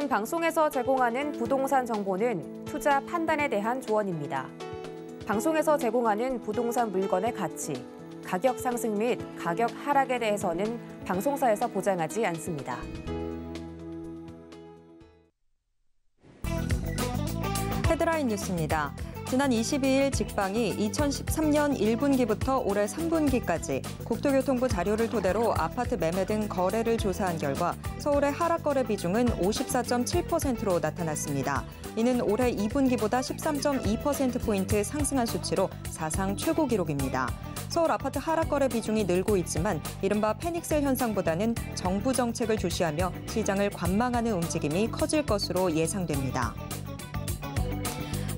본 방송에서 제공하는 부동산 정보는 투자 판단에 대한 조언입니다. 방송에서 제공하는 부동산 물건의 가치, 가격 상승 및 가격 하락에 대해서는 방송사에서 보장하지 않습니다. 헤드라인 뉴스입니다. 지난 22일 직방이 2013년 1분기부터 올해 3분기까지 국토교통부 자료를 토대로 아파트 매매 등 거래를 조사한 결과 서울의 하락거래 비중은 54.7%로 나타났습니다. 이는 올해 2분기보다 13.2%포인트 상승한 수치로 사상 최고 기록입니다. 서울 아파트 하락거래 비중이 늘고 있지만 이른바 패닉셀 현상보다는 정부 정책을 주시하며 시장을 관망하는 움직임이 커질 것으로 예상됩니다.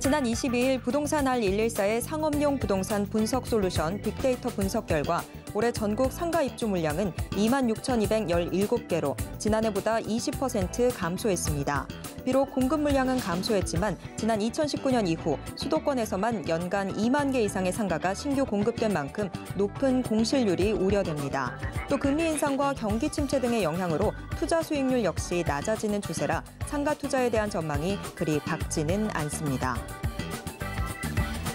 지난 22일 부동산 R114의 상업용 부동산 분석 솔루션 빅데이터 분석 결과 올해 전국 상가 입주 물량은 26,217개로 지난해보다 20% 감소했습니다. 비록 공급 물량은 감소했지만 지난 2019년 이후 수도권에서만 연간 2만 개 이상의 상가가 신규 공급된 만큼 높은 공실률이 우려됩니다. 또 금리 인상과 경기 침체 등의 영향으로 투자 수익률 역시 낮아지는 추세라 상가 투자에 대한 전망이 그리 밝지는 않습니다.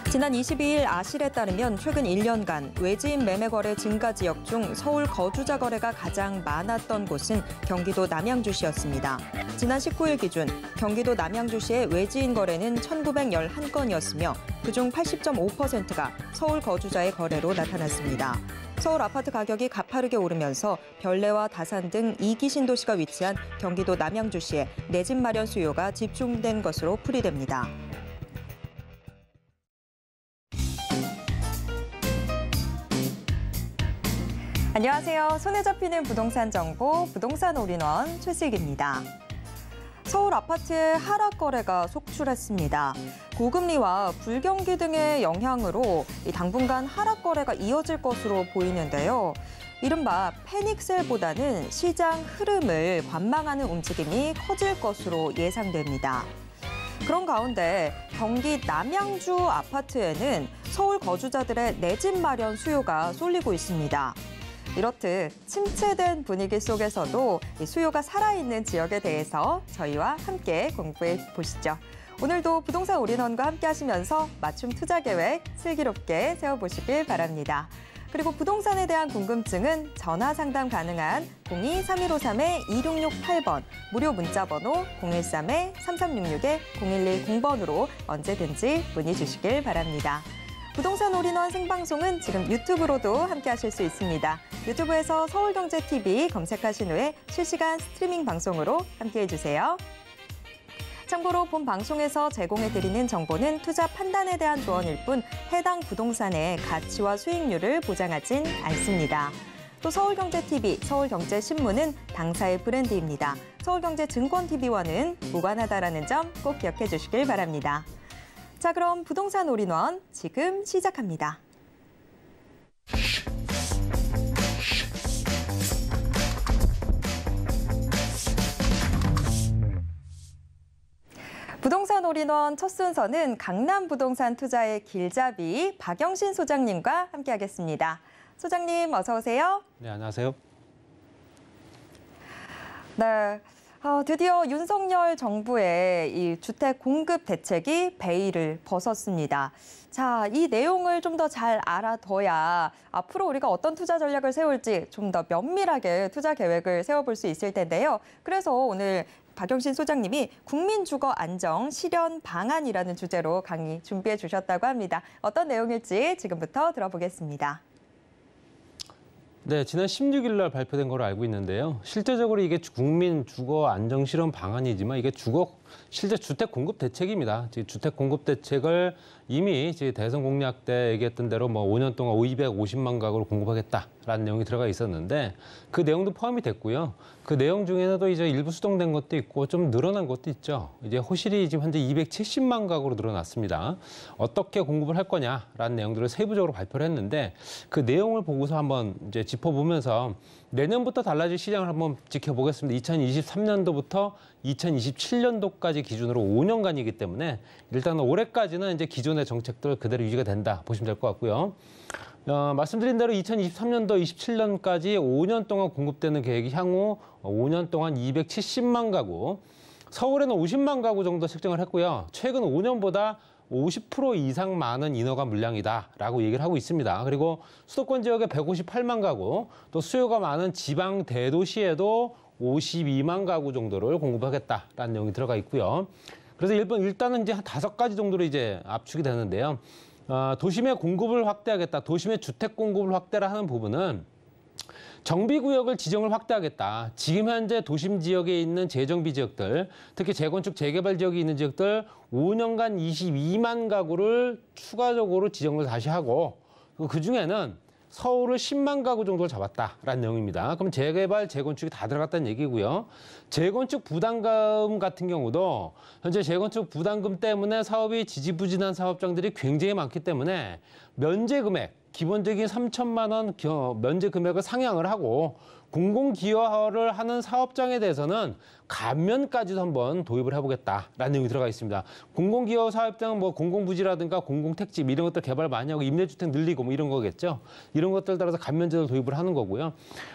지난 22일 아실에 따르면 최근 1년간 외지인 매매 거래 증가 지역 중 서울 거주자 거래가 가장 많았던 곳은 경기도 남양주시였습니다. 지난 19일 기준 경기도 남양주시의 외지인 거래는 1,911건이었으며 그중 80.5%가 서울 거주자의 거래로 나타났습니다. 서울 아파트 가격이 가파르게 오르면서 별내와 다산 등 2기 신도시가 위치한 경기도 남양주시에 내 집 마련 수요가 집중된 것으로 풀이됩니다. 안녕하세요. 손에 잡히는 부동산 정보, 부동산 올인원 최슬기입니다. 서울 아파트의 하락 거래가 속출했습니다. 고금리와 불경기 등의 영향으로 당분간 하락 거래가 이어질 것으로 보이는데요. 이른바 패닉셀보다는 시장 흐름을 관망하는 움직임이 커질 것으로 예상됩니다. 그런 가운데 경기 남양주 아파트에는 서울 거주자들의 내 집 마련 수요가 쏠리고 있습니다. 이렇듯 침체된 분위기 속에서도 수요가 살아있는 지역에 대해서 저희와 함께 공부해 보시죠. 오늘도 부동산 올인원과 함께 하시면서 맞춤 투자 계획 슬기롭게 세워보시길 바랍니다. 그리고 부동산에 대한 궁금증은 전화 상담 가능한 02-3153-2668번, 무료 문자 번호 013-3366-0110번으로 언제든지 문의 주시길 바랍니다. 부동산 올인원 생방송은 지금 유튜브로도 함께 하실 수 있습니다. 유튜브에서 서울경제TV 검색하신 후에 실시간 스트리밍 방송으로 함께해 주세요. 참고로 본 방송에서 제공해드리는 정보는 투자 판단에 대한 조언일 뿐 해당 부동산의 가치와 수익률을 보장하진 않습니다. 또 서울경제TV, 서울경제신문은 당사의 브랜드입니다. 서울경제증권TV와는 무관하다라는 점 꼭 기억해 주시길 바랍니다. 자, 그럼 부동산 올인원 지금 시작합니다. 부동산 올인원 첫 순서는 강남 부동산 투자의 길잡이 박영신 소장님과 함께하겠습니다. 소장님 어서 오세요. 네, 안녕하세요. 네. 드디어 윤석열 정부의 이 주택 공급 대책이 베일을 벗었습니다. 자, 이 내용을 좀 더 잘 알아둬야 앞으로 우리가 어떤 투자 전략을 세울지 좀 더 면밀하게 투자 계획을 세워볼 수 있을 텐데요. 그래서 오늘 박영신 소장님이 국민주거 안정 실현 방안이라는 주제로 강의 준비해 주셨다고 합니다. 어떤 내용일지 지금부터 들어보겠습니다. 네, 지난 16일 날 발표된 걸로 알고 있는데요. 실제적으로 이게 국민 주거 안정 실현 방안이지만 이게 실제 주택 공급 대책입니다. 주택 공급 대책을 이미 대선 공약 때 얘기했던 대로 5년 동안 250만 가구를 공급하겠다라는 내용이 들어가 있었는데 그 내용도 포함이 됐고요. 그 내용 중에는 이제 일부 수정된 것도 있고 좀 늘어난 것도 있죠. 이제 호실이 지금 현재 270만 가구로 늘어났습니다. 어떻게 공급을 할 거냐라는 내용들을 세부적으로 발표를 했는데 그 내용을 보고서 한번 이제 짚어보면서 내년부터 달라질 시장을 한번 지켜보겠습니다. 2023년도부터 2027년도까지 기준으로 5년간이기 때문에 일단 올해까지는 이제 기존의 정책들 그대로 유지가 된다 보시면 될 것 같고요. 말씀드린 대로 2023년도, 27년까지 5년 동안 공급되는 계획이 향후 5년 동안 270만 가구, 서울에는 50만 가구 정도 책정을 했고요. 최근 5년보다 50% 이상 많은 인허가 물량이다라고 얘기를 하고 있습니다. 그리고 수도권 지역에 158만 가구, 또 수요가 많은 지방 대도시에도 52만 가구 정도를 공급하겠다라는 내용이 들어가 있고요. 그래서 일단은 이제 한 5가지 정도로 이제 압축이 되는데요. 도심의 공급을 확대하겠다, 도심의 주택 공급을 확대를 하는 부분은 정비구역을 지정을 확대하겠다. 지금 현재 도심 지역에 있는 재정비 지역들, 특히 재건축, 재개발 지역이 있는 지역들 5년간 22만 가구를 추가적으로 지정을 다시 하고 그중에는 서울을 10만 가구 정도를 잡았다라는 내용입니다. 그럼 재개발, 재건축이 다 들어갔다는 얘기고요. 재건축 부담금 같은 경우도 현재 재건축 부담금 때문에 사업이 지지부진한 사업장들이 굉장히 많기 때문에 면제 금액, 기본적인 3천만 원 면제 금액을 상향을 하고 공공기여를 하는 사업장에 대해서는 감면까지도 한번 도입을 해보겠다라는 내용이 들어가 있습니다. 공공기여 사업장은 뭐 공공부지라든가 공공택지 이런 것들 개발 많이 하고 임대주택 늘리고 뭐 이런 거겠죠. 이런 것들 따라서 감면제도 도입을 하는 거고요.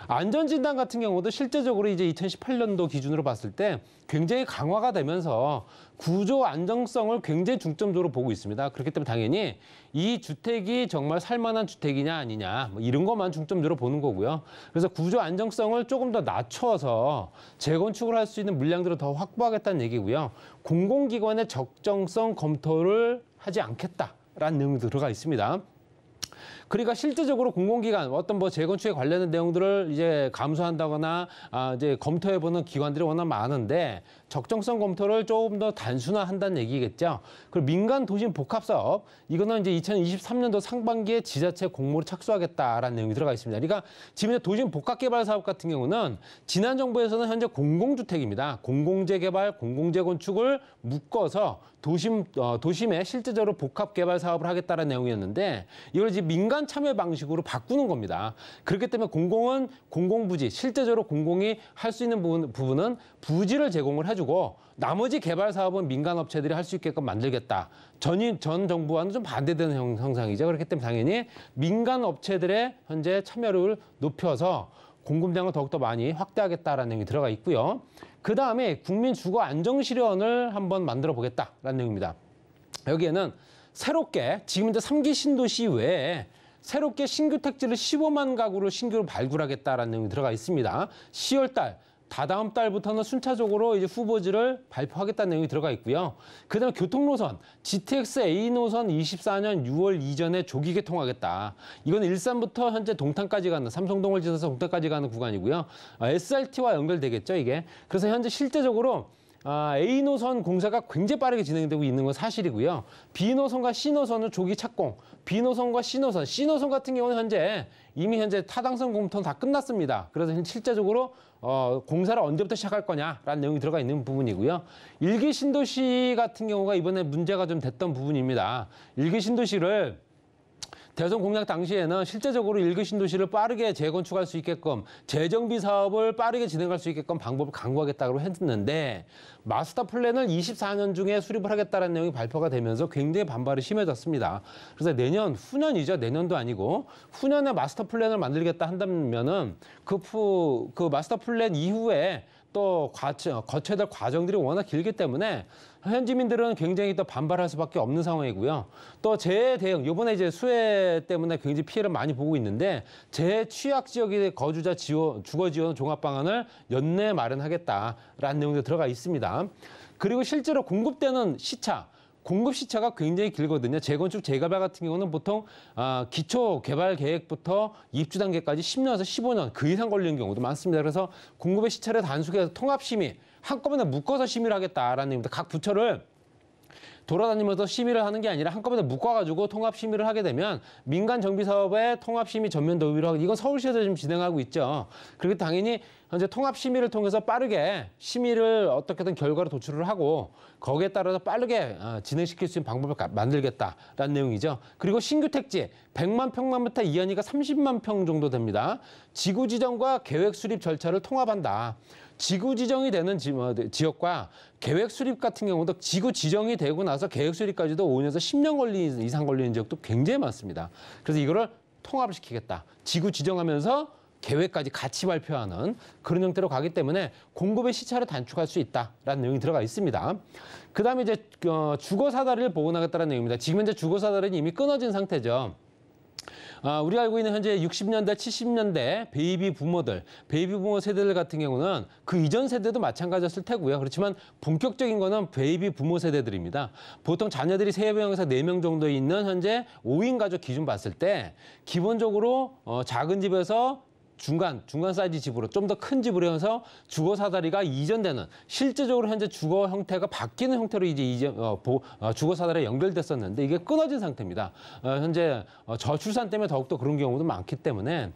안전진단 같은 경우도 실제적으로 이제 2018년도 기준으로 봤을 때 굉장히 강화가 되면서 구조 안정성을 굉장히 중점적으로 보고 있습니다. 그렇기 때문에 당연히 이 주택이 정말 살만한 주택이냐 아니냐 뭐 이런 것만 중점적으로 보는 거고요. 그래서 구조 안정성을 조금 더 낮춰서 재건축을 할 수 있는 물량들을 더 확보하겠다는 얘기고요. 공공기관의 적정성 검토를 하지 않겠다라는 내용이 들어가 있습니다. 그러니까 실질적으로 공공기관 어떤 뭐 재건축에 관련된 내용들을 이제 감수한다거나 이제 검토해보는 기관들이 워낙 많은데 적정성 검토를 조금 더 단순화한다는 얘기겠죠. 그리고 민간 도심 복합 사업 이거는 이제 2023년도 상반기에 지자체 공모를 착수하겠다라는 내용이 들어가 있습니다. 그러니까 지금 이제 도심 복합 개발 사업 같은 경우는 지난 정부에서는 현재 공공주택입니다. 공공재개발, 공공재건축을 묶어서 도심에 실제적으로 복합 개발 사업을 하겠다는 내용이었는데 이걸 이제 민간 참여 방식으로 바꾸는 겁니다. 그렇기 때문에 공공은 공공부지, 실제적으로 공공이 할 수 있는 부분은 부지를 제공을 해주고 나머지 개발 사업은 민간 업체들이 할 수 있게끔 만들겠다. 전 정부와는 좀 반대되는 형상이죠. 그렇기 때문에 당연히 민간 업체들의 현재 참여를 높여서 공급량을 더욱더 많이 확대하겠다라는 내용이 들어가 있고요. 그 다음에 국민 주거 안정 실현을 한번 만들어 보겠다라는 내용입니다. 여기에는 새롭게 지금 이제 3기 신도시 외에 새롭게 신규 택지를 15만 가구를 신규로 발굴하겠다라는 내용이 들어가 있습니다. 10월 달, 다다음 달부터는 순차적으로 이제 후보지를 발표하겠다는 내용이 들어가 있고요. 그다음에 교통노선, GTX A 노선 24년 6월 이전에 조기 개통하겠다. 이건 일산부터 현재 동탄까지 가는, 삼성동을 지나서 동탄까지 가는 구간이고요. SRT와 연결되겠죠, 이게. 그래서 현재 실제적으로 A 노선 공사가 굉장히 빠르게 진행되고 있는 건 사실이고요. B 노선과 C 노선은 조기 착공, B 노선과 C 노선 같은 경우는 이미 현재 타당성 검토는 다 끝났습니다. 그래서 실제적으로 공사를 언제부터 시작할 거냐라는 내용이 들어가 있는 부분이고요. 1기 신도시 같은 경우가 이번에 문제가 좀 됐던 부분입니다. 1기 신도시를 대선 공약 당시에는 실제적으로 1기 신도시를 빠르게 재건축할 수 있게끔 재정비 사업을 빠르게 진행할 수 있게끔 방법을 강구하겠다고 했는데 마스터 플랜을 24년 중에 수립을 하겠다는 내용이 발표가 되면서 굉장히 반발이 심해졌습니다. 그래서 후년이죠. 내년도 아니고 후년에 마스터 플랜을 만들겠다 한다면은 그 마스터 플랜 이후에 또 거쳐야 될 과정들이 워낙 길기 때문에 현지민들은 굉장히 또 반발할 수밖에 없는 상황이고요. 또 재해 대응, 이번에 이제 수해 때문에 굉장히 피해를 많이 보고 있는데 재해 취약 지역의 거주자 주거 지원 종합 방안을 연내 마련하겠다라는 내용도 들어가 있습니다. 그리고 실제로 공급되는 공급 시차가 굉장히 길거든요. 재건축, 재개발 같은 경우는 보통 기초 개발 계획부터 입주 단계까지 10년에서 15년 그 이상 걸리는 경우도 많습니다. 그래서 공급의 시차를 단축해서 통합심의, 한꺼번에 묶어서 심의를 하겠다라는 얘기입니다. 각 부처를 돌아다니면서 심의를 하는 게 아니라 한꺼번에 묶어가지고 통합 심의를 하게 되면 민간 정비 사업에 통합 심의 전면 도입을 하고 이건 서울시에서 지금 진행하고 있죠. 그리고 당연히 현재 통합 심의를 통해서 빠르게 심의를 어떻게든 결과로 도출을 하고 거기에 따라서 빠르게 진행시킬 수 있는 방법을 만들겠다라는 내용이죠. 그리고 신규 택지 100만 평만부터 이하니까 30만 평 정도 됩니다. 지구 지정과 계획 수립 절차를 통합한다. 지구 지정이 되는 지역과 계획 수립 같은 경우도 지구 지정이 되고 나서 계획 수립까지도 5년에서 10년 이상 걸리는 지역도 굉장히 많습니다. 그래서 이거를 통합을 시키겠다. 지구 지정하면서 계획까지 같이 발표하는 그런 형태로 가기 때문에 공급의 시차를 단축할 수 있다라는 내용이 들어가 있습니다. 그다음에 이제 주거 사다리를 복원하겠다는 내용입니다. 지금 현재 주거 사다리는 이미 끊어진 상태죠. 우리가 알고 있는 현재 60년대, 70년대 베이비 부모들, 베이비 부모 세대들 같은 경우는 그 이전 세대도 마찬가지였을 테고요. 그렇지만 본격적인 거는 베이비 부모 세대들입니다. 보통 자녀들이 3명에서 4명 정도 있는 현재 5인 가족 기준 봤을 때 기본적으로 작은 집에서 중간 사이즈 집으로 좀 더 큰 집으로 해서 주거 사다리가 이전되는 실제적으로 현재 주거 형태가 바뀌는 형태로 이제 주거 사다리에 연결됐었는데 이게 끊어진 상태입니다. 현재 저출산 때문에 더욱더 그런 경우도 많기 때문에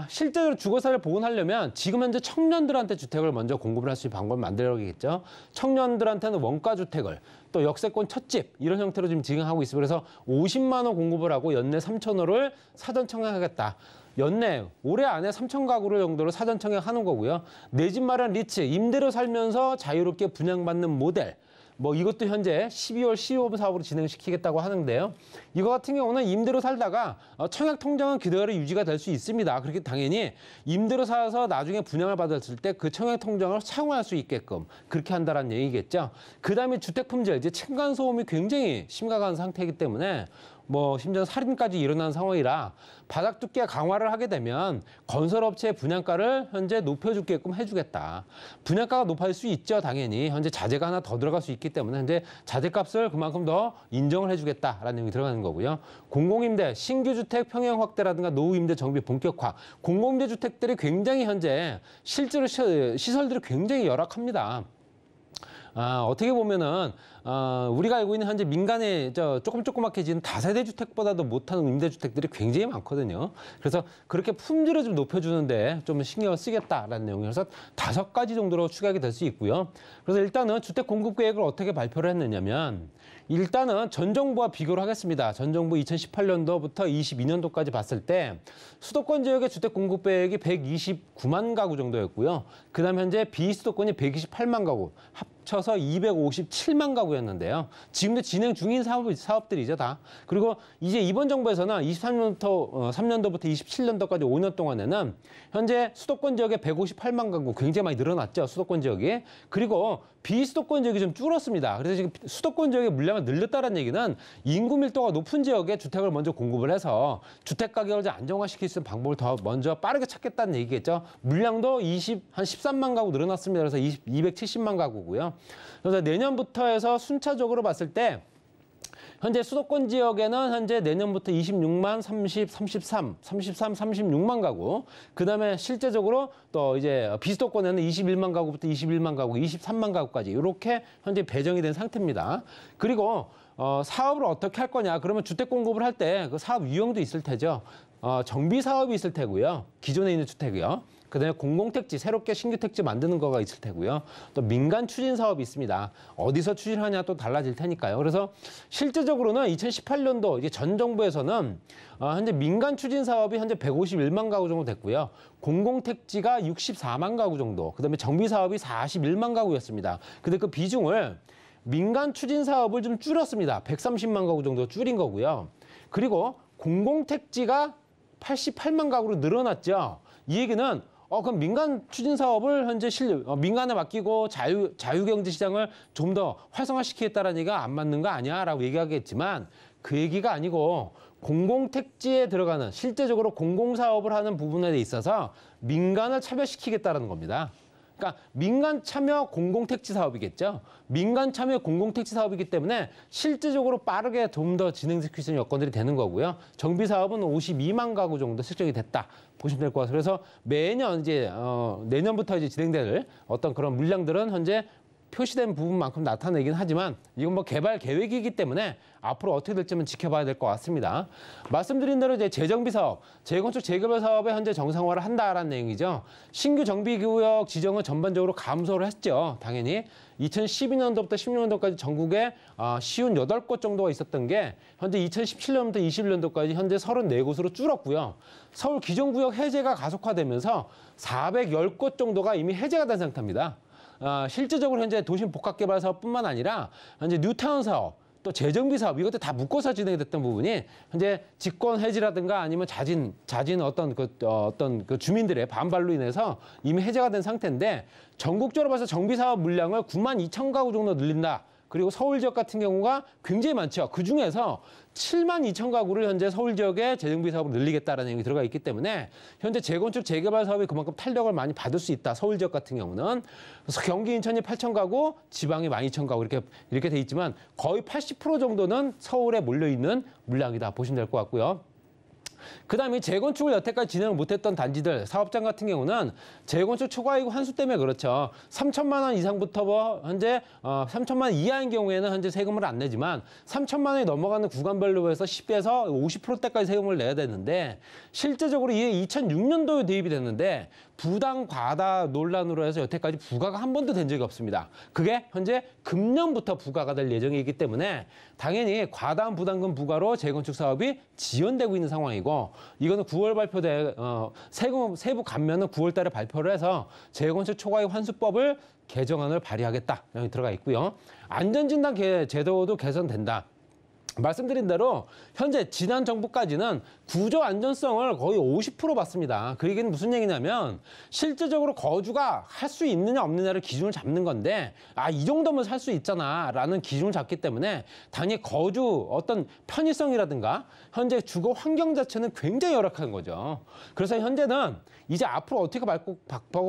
실제로 주거 사다리를 복원하려면 지금 현재 청년들한테 주택을 먼저 공급을 할 수 있는 방법을 만들어야겠죠. 청년들한테는 원가 주택을 또 역세권 첫집 이런 형태로 지금 진행하고 있습니다. 그래서 50만 원 공급을 하고 연내 3,000호를 사전 청약하겠다. 연내 올해 안에 3,000 가구를 정도로 사전 청약하는 거고요. 내 집 마련 리츠, 임대로 살면서 자유롭게 분양받는 모델. 이것도 현재 12월 시범 사업으로 진행시키겠다고 하는데요. 이거 같은 경우는 임대로 살다가 청약 통장은 그대로 유지가 될 수 있습니다. 그렇게 당연히 임대로 살아서 나중에 분양을 받았을 때 그 청약 통장을 사용할 수 있게끔 그렇게 한다는 얘기겠죠. 그다음에 주택 품질, 이제 층간 소음이 굉장히 심각한 상태이기 때문에 심지어 살인까지 일어난 상황이라 바닥 두께 강화를 하게 되면 건설업체의 분양가를 현재 높여주게끔 해주겠다. 분양가가 높아질 수 있죠, 당연히. 현재 자재가 하나 더 들어갈 수 있기 때문에 현재 자재값을 그만큼 더 인정을 해주겠다라는 내용이 들어가는 거고요. 공공임대, 신규주택 평형 확대라든가 노후임대 정비 본격화. 공공임대 주택들이 굉장히 현재 실제로 시설들이 굉장히 열악합니다. 어떻게 보면은 우리가 알고 있는 현재 민간에 조그맣게 지은 다세대 주택보다도 못하는 임대주택들이 굉장히 많거든요. 그래서 그렇게 품질을 좀 높여주는데 좀 신경을 쓰겠다라는 내용이라서 5가지 정도로 추격이 될 수 있고요. 그래서 일단은 주택 공급 계획을 어떻게 발표를 했느냐면 일단은 전 정부와 비교를 하겠습니다. 전 정부 2018년도부터 22년도까지 봤을 때 수도권 지역의 주택 공급 계획이 129만 가구 정도였고요. 그다음 현재 비수도권이 128만 가구, 합쳐서 257만 가구였는데요. 지금도 진행 중인 사업들이죠, 다. 그리고 이제 이번 정부에서는 3년도부터 27년도까지 5년 동안에는 현재 수도권 지역에 158만 가구 굉장히 많이 늘어났죠, 수도권 지역이. 그리고 비수도권 지역이 좀 줄었습니다. 그래서 지금 수도권 지역의 물량을 늘렸다는 얘기는 인구 밀도가 높은 지역에 주택을 먼저 공급을 해서 주택 가격을 좀 안정화시킬 수 있는 방법을 더 먼저 빠르게 찾겠다는 얘기겠죠. 물량도 한 13만 가구 늘어났습니다. 그래서 270만 가구고요. 그래서 내년부터 해서 순차적으로 봤을 때 현재 수도권 지역에는 현재 내년부터 26만, 36만 가구. 그다음에 실제적으로 또 이제 비수도권에는 21만 가구부터 21만 가구, 23만 가구까지 이렇게 현재 배정이 된 상태입니다. 그리고 사업을 어떻게 할 거냐? 그러면 주택 공급을 할 때 그 사업 유형도 있을 테죠. 정비 사업이 있을 테고요. 기존에 있는 주택이요. 그다음에 공공택지, 새롭게 신규 택지 만드는 거가 있을 테고요. 또 민간 추진 사업이 있습니다. 어디서 추진하냐 또 달라질 테니까요. 그래서 실제적으로는 2018년도 이제 전 정부에서는 현재 민간 추진 사업이 현재 151만 가구 정도 됐고요. 공공택지가 64만 가구 정도, 그다음에 정비 사업이 41만 가구였습니다. 근데 그 비중을 민간 추진 사업을 좀 줄였습니다. 130만 가구 정도 줄인 거고요. 그리고 공공택지가 88만 가구로 늘어났죠. 이 얘기는 그럼 민간 추진 사업을 현재 민간에 맡기고 자유경제 시장을 좀 더 활성화시키겠다는 얘기가 안 맞는 거 아니야라고 얘기하겠지만 그 얘기가 아니고 공공택지에 들어가는 실제적으로 공공사업을 하는 부분에 있어서 민간을 차별시키겠다는 겁니다. 그러니까 민간 참여 공공택지 사업이겠죠. 민간 참여 공공택지 사업이기 때문에 실질적으로 빠르게 좀 더 진행시킬 수 있는 여건들이 되는 거고요. 정비 사업은 52만 가구 정도 설정이 됐다 보시면 될 것 같아요. 그래서 매년 이제 내년부터 이제 진행될 어떤 그런 물량들은 현재 표시된 부분만큼 나타내긴 하지만 이건 개발 계획이기 때문에 앞으로 어떻게 될지는 지켜봐야 될 것 같습니다. 말씀드린 대로 이제 재정비 사업, 재건축 재개발 사업에 현재 정상화를 한다라는 내용이죠. 신규 정비구역 지정을 전반적으로 감소를 했죠. 당연히 2012년도부터 16년도까지 전국에 58곳 정도가 있었던 게 현재 2017년부터 21년도까지 현재 34곳으로 줄었고요. 서울 기존구역 해제가 가속화되면서 410곳 정도가 이미 해제가 된 상태입니다. 실질적으로 현재 도심 복합개발 사업뿐만 아니라 현재 뉴타운 사업, 또 재정비 사업 이것도 다 묶어서 진행이 됐던 부분이 현재 직권 해지라든가 아니면 자진 어떤 그 주민들의 반발로 인해서 이미 해제가 된 상태인데 전국적으로 봐서 정비 사업 물량을 9만 2천 가구 정도 늘린다. 그리고 서울 지역 같은 경우가 굉장히 많죠. 그중에서 7만 2천 가구를 현재 서울 지역에 재정비 사업을 늘리겠다라는 내용이 들어가 있기 때문에 현재 재건축 재개발 사업이 그만큼 탄력을 많이 받을 수 있다. 서울 지역 같은 경우는. 그래서 경기 인천이 8천 가구, 지방이 12,000 가구 이렇게 돼 있지만 거의 80% 정도는 서울에 몰려 있는 물량이다 보시면 될 것 같고요. 그다음에 재건축을 여태까지 진행을 못했던 단지들, 사업장 같은 경우는 재건축 초과이익 환수 때문에 그렇죠. 3천만 원 이상부터 현재 3천만 원 이하인 경우에는 현재 세금을 안 내지만 3천만 원이 넘어가는 구간별로 해서 10에서 50%대까지 세금을 내야 되는데 실제적으로 이게 2006년도에 도입이 됐는데 부당 과다 논란으로 해서 여태까지 부과가 한 번도 된 적이 없습니다. 그게 현재 금년부터 부과가 될 예정이기 때문에 당연히 과다한 부담금 부과로 재건축 사업이 지연되고 있는 상황이고 이거는 9월 발표돼 세금 세부 감면은 9월 달에 발표를 해서 재건축 초과이익 환수법을 개정안을 발의하겠다 여기 들어가 있고요. 안전진단 제도도 개선된다. 말씀드린 대로 현재 지난 정부까지는 구조 안전성을 거의 50% 봤습니다. 그 얘기는 무슨 얘기냐면 실제적으로 거주가 할 수 있느냐 없느냐를 기준을 잡는 건데 이 정도면 살 수 있잖아 라는 기준을 잡기 때문에 당연히 거주 어떤 편의성이라든가 현재 주거 환경 자체는 굉장히 열악한 거죠. 그래서 현재는 이제 앞으로 어떻게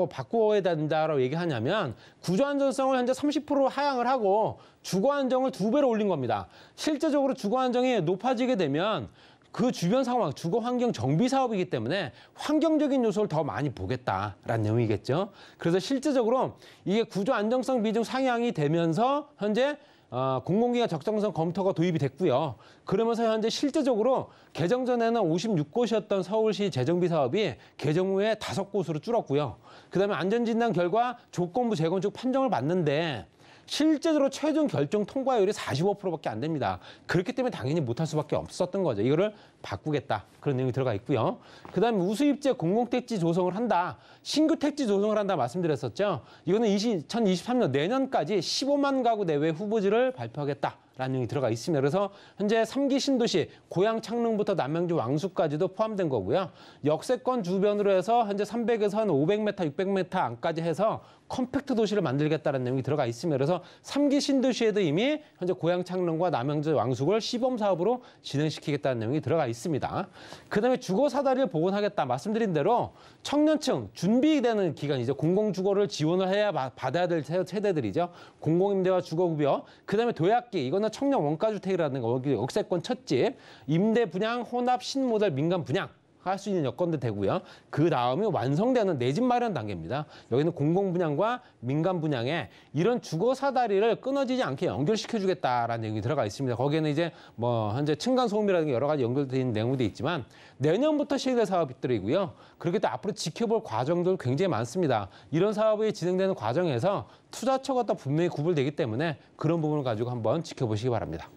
바꿔야 된다라고 얘기하냐면 구조 안전성을 현재 30% 하향을 하고 주거 안정을 2배로 올린 겁니다. 실제적으로 주거 안정이 높아지게 되면 그 주변 상황, 주거 환경 정비 사업이기 때문에 환경적인 요소를 더 많이 보겠다라는 내용이겠죠. 그래서 실제적으로 이게 구조 안정성 비중 상향이 되면서 현재 공공기관 적정성 검토가 도입이 됐고요. 그러면서 현재 실제적으로 개정 전에는 56곳이었던 서울시 재정비 사업이 개정 후에 5곳으로 줄었고요. 그다음에 안전진단 결과 조건부 재건축 판정을 받는데 실제적으로 최종 결정 통과율이 45%밖에 안 됩니다. 그렇기 때문에 당연히 못할 수밖에 없었던 거죠. 이거를 바꾸겠다. 그런 내용이 들어가 있고요. 그다음에 우수입지 공공택지 조성을 한다. 신규 택지 조성을 한다 말씀드렸었죠. 이거는 2023년 내년까지 15만 가구 내외 후보지를 발표하겠다. 라는 내용이 들어가 있습니다. 그래서 현재 3기 신도시 고양 창릉부터 남양주 왕수까지도 포함된 거고요. 역세권 주변으로 해서 현재 300에서 한 500m, 600m 안까지 해서 컴팩트 도시를 만들겠다는 내용이 들어가 있습니다. 그래서 3기 신도시에도 이미 현재 고양 창릉과 남양주 왕숙을 시범 사업으로 진행시키겠다는 내용이 들어가 있습니다. 그다음에 주거 사다리를 복원하겠다 말씀드린 대로 청년층 준비되는 기간이죠. 공공주거를 지원을 해야 받아야 될 세대들이죠. 공공임대와 주거급여, 그다음에 도약기, 이거는 청년 원가주택이라든가 역세권 첫집, 임대 분양, 혼합, 신모델, 민간 분양 할 수 있는 여건도 되고요. 그 다음에 완성되는 내 집 마련 단계입니다. 여기는 공공 분양과 민간 분양에 이런 주거 사다리를 끊어지지 않게 연결시켜주겠다라는 내용이 들어가 있습니다. 거기에는 이제 뭐 현재 층간 소음이라든가 여러 가지 연결된 내용도 있지만 내년부터 시행될 사업들이고요. 그렇게 또 앞으로 지켜볼 과정도 굉장히 많습니다. 이런 사업이 진행되는 과정에서 투자처가 또 분명히 구분되기 때문에 그런 부분을 가지고 한번 지켜보시기 바랍니다.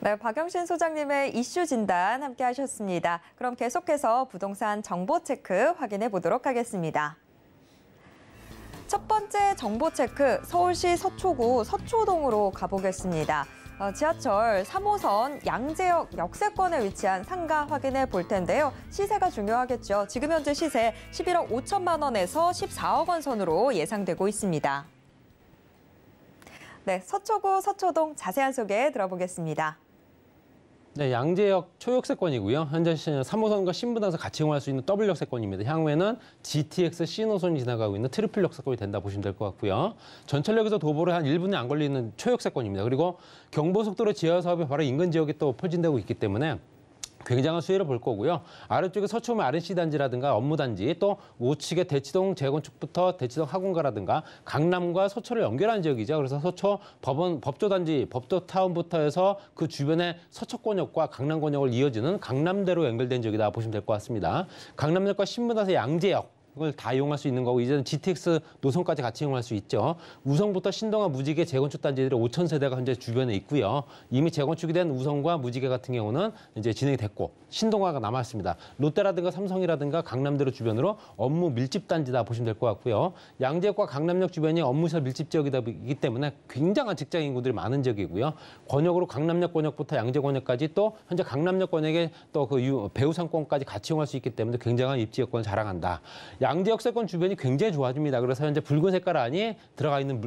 네, 박영신 소장님의 이슈 진단 함께 하셨습니다. 그럼 계속해서 부동산 정보 체크 확인해 보도록 하겠습니다. 첫 번째 정보 체크, 서울시 서초구 서초동으로 가보겠습니다. 지하철 3호선 양재역 역세권에 위치한 상가 확인해 볼 텐데요. 시세가 중요하겠죠. 지금 현재 시세 11억 5천만 원에서 14억 원 선으로 예상되고 있습니다. 네, 서초구 서초동 자세한 소개 들어보겠습니다. 네, 양재역 초역세권이고요. 현재 3호선과 신분당선 같이 이용할 수 있는 더블 역세권입니다. 향후에는 GTX C노선이 지나가고 있는 트리플 역세권이 된다 보시면 될 것 같고요. 전철역에서 도보를 한 1분에 안 걸리는 초역세권입니다. 그리고 경부속도로 지하 사업이 바로 인근 지역에 또 퍼진되고 있기 때문에 굉장한 수혜를 볼 거고요. 아래쪽에 서초면 RNC 단지라든가 업무단지, 또 우측에 대치동 재건축부터 대치동 학원가라든가 강남과 서초를 연결한 지역이죠. 그래서 서초 법조단지, 법조타운부터 해서 그 주변에 서초권역과 강남권역을 이어지는 강남대로 연결된 지역이다 보시면 될 것 같습니다. 강남역과 신분당선 양재역, 을 다 이용할 수 있는 거고 이제는 GTX 노선까지 같이 이용할 수 있죠. 우성부터 신동아 무지개 재건축 단지들이 5,000세대가 현재 주변에 있고요. 이미 재건축이 된 우성과 무지개 같은 경우는 이제 진행이 됐고 신동아가 남았습니다. 롯데라든가 삼성이라든가 강남대로 주변으로 업무 밀집 단지다 보시면 될 것 같고요. 양재역과 강남역 주변이 업무시설 밀집 지역이기 때문에 굉장한 직장 인구들이 많은 지역이고요. 권역으로 강남역 권역부터 양재 권역까지 또 현재 강남역 권역에 또 그 배우 상권까지 같이 이용할 수 있기 때문에 굉장한 입지 여건을 자랑한다. 양재 역세권 주변이 굉장히 좋아집니다. 그래서 현재 붉은 색깔 안이 들어가 있는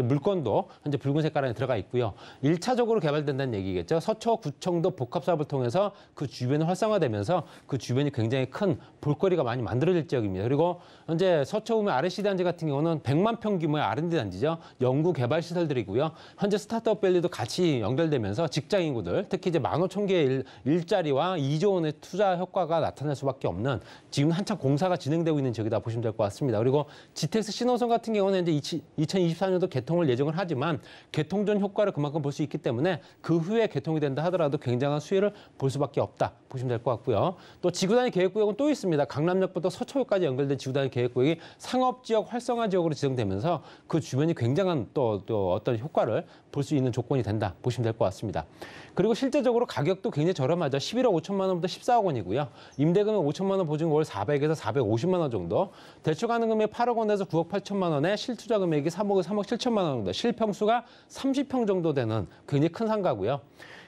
물건도 현재 붉은 색깔 안에 들어가 있고요. 1차적으로 개발된다는 얘기겠죠. 서초 구청도 복합 사업을 통해서 그 주변이 활성화되면서 그 주변이 굉장히 큰 볼거리가 많이 만들어질 지역입니다. 그리고 현재 서초구의 RSC 단지 같은 경우는 100만 평 규모의 R&D 단지죠. 연구 개발 시설들이고요. 현재 스타트업 밸리도 같이 연결되면서 직장 인구들, 특히 이제 15,000개의 일자리와 2조 원의 투자 효과가 나타날 수밖에 없는 지금 한창 공사가 진행되고 있는 지역이다 보시면 될 것 같습니다. 그리고 GTX 신호선 같은 경우는 이제 2024년도 개통을 예정을 하지만 개통 전 효과를 그만큼 볼 수 있기 때문에 그 후에 개통이 된다 하더라도 굉장한 수혜를 볼 수밖에 없다 보시면 될 것 같고요. 또 지구단위 계획구역은 또 있습니다. 강남역부터 서초역까지 연결된 지구단위 계획구역이 상업지역 활성화 지역으로 지정되면서 그 주변이 굉장한 또 어떤 효과를 볼 수 있는 조건이 된다 보시면 될 것 같습니다. 그리고 실제적으로 가격도 굉장히 저렴하죠. 11억 5천만 원부터 14억 원이고요. 임대금은 5천만 원 보증금 월 400에서 450만 원 정도. 대출 가능 금액 8억 원에서 9억 8천만 원에 실투자 금액이 3억 7천만 원 정도. 실평수가 30평 정도 되는 굉장히 큰 상가고요.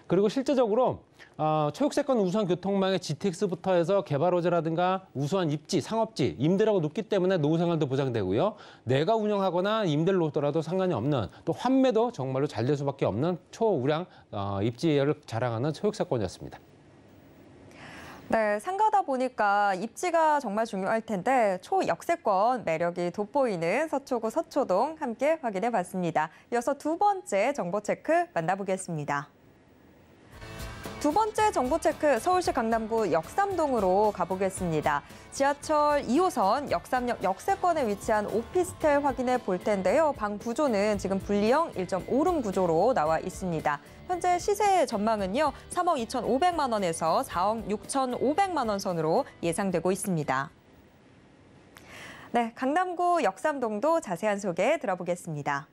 그리고 실제적으로 초역세권 우수한 교통망의 GTX부터 해서 개발호재라든가 우수한 입지, 상업지, 임대료가 높기 때문에 노후 생활도 보장되고요. 내가 운영하거나 임대를 놓더라도 상관이 없는 또 환매도 정말로 잘 될 수밖에 없는 초우량 입지를 자랑하는 초역세권이었습니다. 네, 상가다 보니까 입지가 정말 중요할 텐데 초역세권 매력이 돋보이는 서초구 서초동 함께 확인해 봤습니다. 이어서 두 번째 정보 체크 만나보겠습니다. 두 번째 정보 체크 서울시 강남구 역삼동으로 가보겠습니다. 지하철 2호선 역삼역 역세권에 위치한 오피스텔 확인해 볼 텐데요. 방 구조는 지금 분리형 1.5룸 구조로 나와 있습니다. 현재 시세 전망은요. 3억 2,500만 원에서 4억 6,500만 원 선으로 예상되고 있습니다. 네, 강남구 역삼동도 자세한 소개 들어보겠습니다.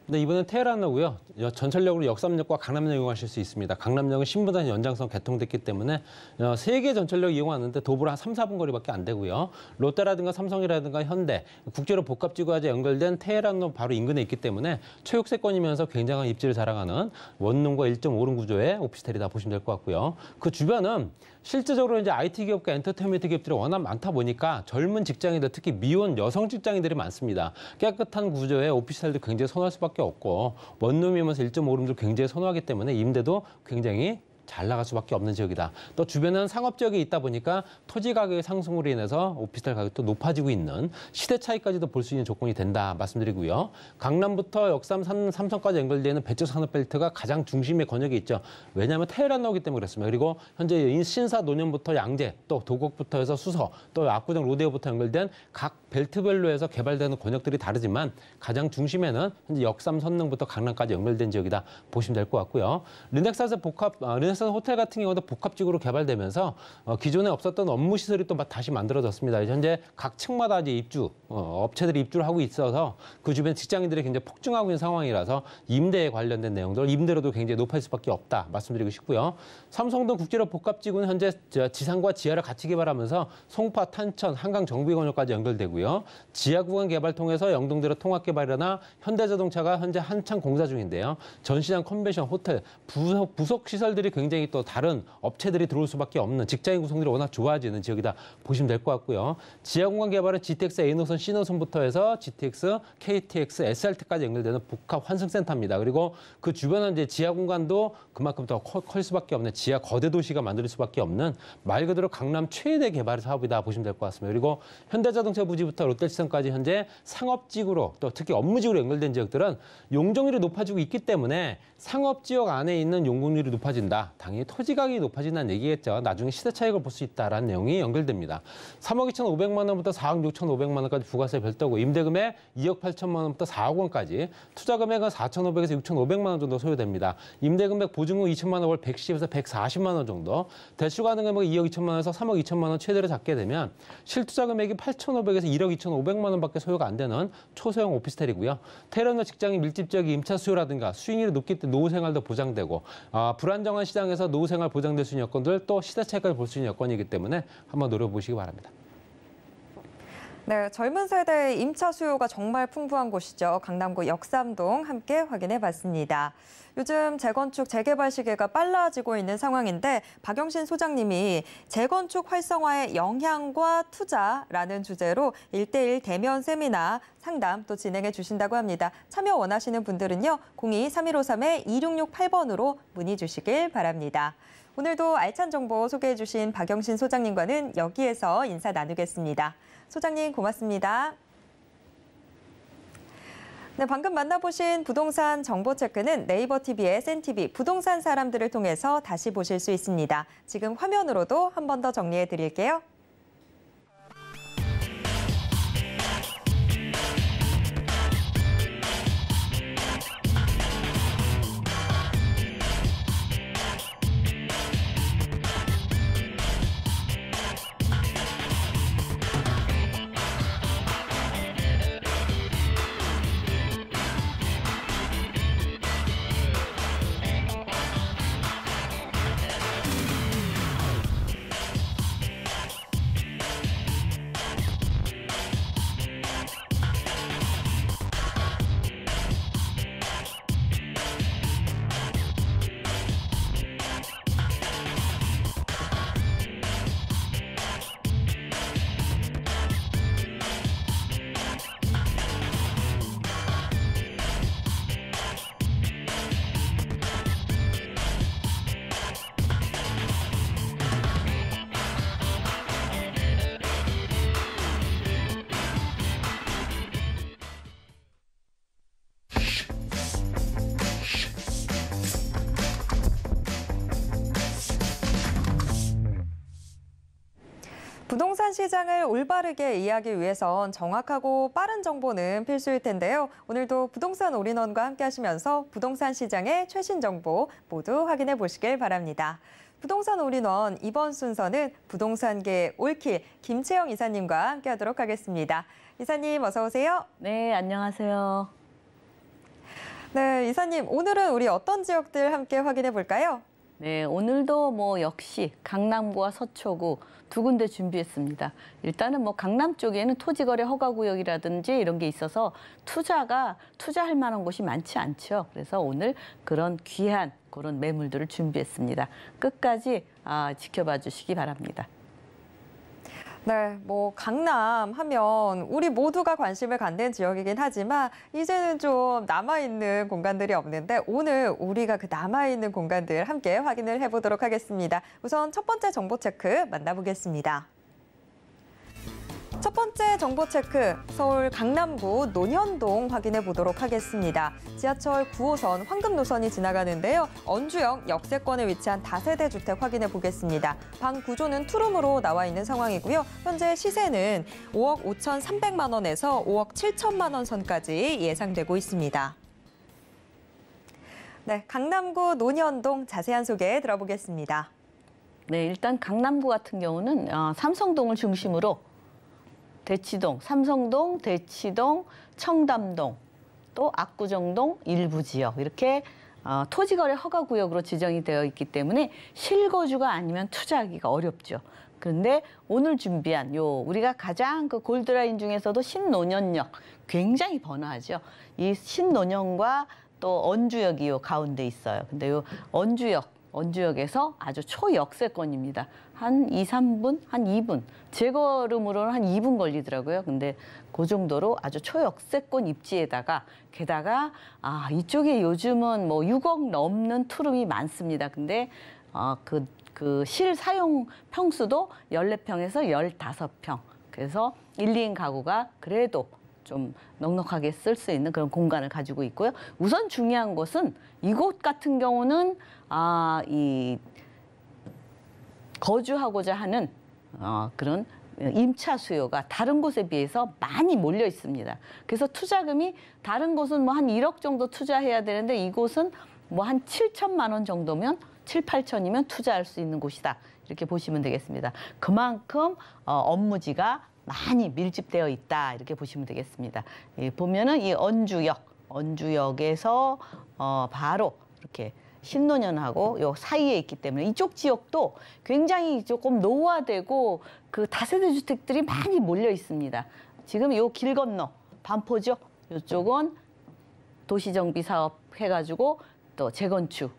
네, 이번엔 테헤란로고요. 전철역으로 역삼역과 강남역 이용하실 수 있습니다. 강남역은 신부단 연장선 개통됐기 때문에 3개 전철역 이용하는데 도보로 한 3, 4분 거리밖에 안 되고요. 롯데라든가 삼성이라든가 현대, 국제로 복합지구화재 연결된 테헤란로 바로 인근에 있기 때문에 초역세권이면서 굉장한 입지를 자랑하는 원룸과 1.5룸 구조의 오피스텔이다 보시면 될 것 같고요. 그 주변은 실제적으로 이제 IT 기업과 엔터테인먼트 기업들이 워낙 많다 보니까 젊은 직장인들, 특히 미혼 여성 직장인들이 많습니다. 깨끗한 구조의 오피스텔도 굉장히 선호할 수밖에 없고 원룸이면서 1.5룸도 굉장히 선호하기 때문에 임대도 굉장히 잘 나갈 수밖에 없는 지역이다. 또 주변은 상업 지역에 있다 보니까 토지 가격의 상승으로 인해서 오피스텔 가격도 높아지고 있는 시대 차이까지도 볼 수 있는 조건이 된다 말씀드리고요. 강남부터 역삼, 삼성까지 연결되는 배쪽 산업벨트가 가장 중심의 권역에 있죠. 왜냐하면 테헤란로이기 때문에 그렇습니다. 그리고 현재 신사 노년부터 양재, 또 도곡부터 해서 수서, 또 압구정 로데오부터 연결된 각 벨트별로 해서 개발되는 권역들이 다르지만 가장 중심에는 현재 역삼, 선릉부터 강남까지 연결된 지역이다 보시면 될 것 같고요. 르넥사스 호텔 같은 경우도 복합지구로 개발되면서 기존에 없었던 업무 시설이 또 다시 만들어졌습니다. 현재 각 층마다 이제 업체들이 입주를 하고 있어서 그 주변 직장인들이 굉장히 폭증하고 있는 상황이라서 임대에 관련된 내용들, 임대료도 굉장히 높아질 수밖에 없다 말씀드리고 싶고요. 삼성동 국제로 복합지구는 현재 지상과 지하를 같이 개발하면서 송파, 탄천, 한강 정비건역까지 연결되고요. 지하 구간 개발 통해서 영동대로 통합 개발이나 현대자동차가 현재 한창 공사 중인데요. 전시장, 컨벤션, 호텔, 부속 시설들이 굉장히 또 다른 업체들이 들어올 수밖에 없는 직장인 구성들이 워낙 좋아지는 지역이다 보시면 될 것 같고요. 지하 공간 개발은 GTX A노선, C노선부터 해서 GTX, KTX, SRT까지 연결되는 복합 환승센터입니다. 그리고 그 주변은 이제 지하 공간도 그만큼 더 클 수밖에 없는 지하 거대 도시가 만들 수밖에 없는 말 그대로 강남 최대 개발 사업이다 보시면 될 것 같습니다. 그리고 현대자동차 부지부터 롯데시설까지 현재 상업지구로 또 특히 업무지구로 연결된 지역들은 용적률이 높아지고 있기 때문에 상업지역 안에 있는 용적률이 높아진다. 당연히 토지 가격이 높아진다는 얘기겠죠. 나중에 시세 차익을 볼 수 있다라는 내용이 연결됩니다. 3억 2,500만 원부터 4억 6,500만 원까지 부가세 별도고 임대금액 2억 8천만 원부터 4억 원까지 투자 금액은 4,500에서 6,500만 원 정도 소요됩니다. 임대금액 보증금 2천만 원 월 110에서 140만 원 정도, 대출 가능 금액 2억 2천만 원에서 3억 2천만 원 최대로 잡게 되면 실투자 금액이 8,500에서 1억 2,500만 원밖에 소요가 안 되는 초소형 오피스텔이고요. 퇴근후 직장인 밀집 지역의 임차 수요라든가 수익률이 높기 때문에 노후 생활도 보장되고 불안정한 시장에서 노후 생활 보장될 수 있는 여건들 또 시세 차익을 볼 수 있는 여건이기 때문에 한번 노려보시기 바랍니다. 네, 젊은 세대의 임차 수요가 정말 풍부한 곳이죠. 강남구 역삼동 함께 확인해봤습니다. 요즘 재건축, 재개발 시기가 빨라지고 있는 상황인데 박영신 소장님이 재건축 활성화의 영향과 투자라는 주제로 1:1 대면 세미나 상담 또 진행해 주신다고 합니다. 참여 원하시는 분들은요. 02-3153-2668번으로 문의 주시길 바랍니다. 오늘도 알찬 정보 소개해 주신 박영신 소장님과는 여기에서 인사 나누겠습니다. 소장님 고맙습니다. 네, 방금 만나보신 부동산 정보체크는 네이버 TV의 센TV 부동산 사람들을 통해서 다시 보실 수 있습니다. 지금 화면으로도 한 번 더 정리해 드릴게요. 부동산 시장을 올바르게 이해하기 위해선 정확하고 빠른 정보는 필수일 텐데요. 오늘도 부동산 올인원과 함께 하시면서 부동산 시장의 최신 정보 모두 확인해 보시길 바랍니다. 부동산 올인원 이번 순서는 부동산계 올킬 김채영 이사님과 함께 하도록 하겠습니다. 이사님 어서 오세요. 네, 안녕하세요. 네, 이사님 오늘은 우리 어떤 지역들 함께 확인해 볼까요? 네, 오늘도 역시 강남구와 서초구 두 군데 준비했습니다. 일단은 강남 쪽에는 토지거래 허가구역이라든지 이런 게 있어서 투자할 만한 곳이 많지 않죠. 그래서 오늘 그런 귀한 그런 매물들을 준비했습니다. 끝까지 지켜봐 주시기 바랍니다. 네, 강남 하면 우리 모두가 관심을 갖는 지역이긴 하지만 이제는 좀 남아있는 공간들이 없는데 오늘 우리가 그 남아있는 공간들 함께 확인을 해보도록 하겠습니다. 우선 첫 번째 정보 체크 만나보겠습니다. 첫 번째 정보 체크, 서울 강남구 논현동 확인해 보도록 하겠습니다. 지하철 9호선 황금 노선이 지나가는데요. 언주역 역세권에 위치한 다세대 주택 확인해 보겠습니다. 방 구조는 투룸으로 나와 있는 상황이고요. 현재 시세는 5억 5,300만 원에서 5억 7천만 원 선까지 예상되고 있습니다. 네, 강남구 논현동 자세한 소개 들어보겠습니다. 네, 일단 강남구 같은 경우는 삼성동을 중심으로 대치동, 삼성동, 대치동, 청담동, 또 압구정동 일부 지역 이렇게 토지거래 허가구역으로 지정이 되어 있기 때문에 실거주가 아니면 투자하기가 어렵죠. 그런데 오늘 준비한 우리가 가장 그 골드라인 중에서도 신논현역 굉장히 번화하죠. 이 신논현과 또 언주역이 가운데 있어요. 근데 언주역에서 아주 초역세권입니다. 한 2, 3분, 한 2분. 제 걸음으로는 한 2분 걸리더라고요. 근데 그 정도로 아주 초역세권 입지에다가 게다가 이쪽에 요즘은 6억 넘는 투룸이 많습니다. 근데 그 실사용 평수도 14평에서 15평. 그래서 1, 2인 가구가 그래도 좀 넉넉하게 쓸 수 있는 그런 공간을 가지고 있고요. 우선 중요한 것은 이곳 같은 경우는 이 거주하고자 하는 그런 임차 수요가 다른 곳에 비해서 많이 몰려 있습니다. 그래서 투자금이 다른 곳은 뭐 한 1억 정도 투자해야 되는데 이곳은 뭐 한 7천만 원 정도면 7, 8천이면 투자할 수 있는 곳이다. 이렇게 보시면 되겠습니다. 그만큼 업무지가 많이 밀집되어 있다. 이렇게 보시면 되겠습니다. 보면은 이 언주역에서 바로 이렇게 신논현하고 요 사이에 있기 때문에 이쪽 지역도 굉장히 조금 노후화되고 그 다세대 주택들이 많이 몰려 있습니다. 지금 요 길 건너 반포죠. 이쪽은 도시정비 사업 해가지고 또 재건축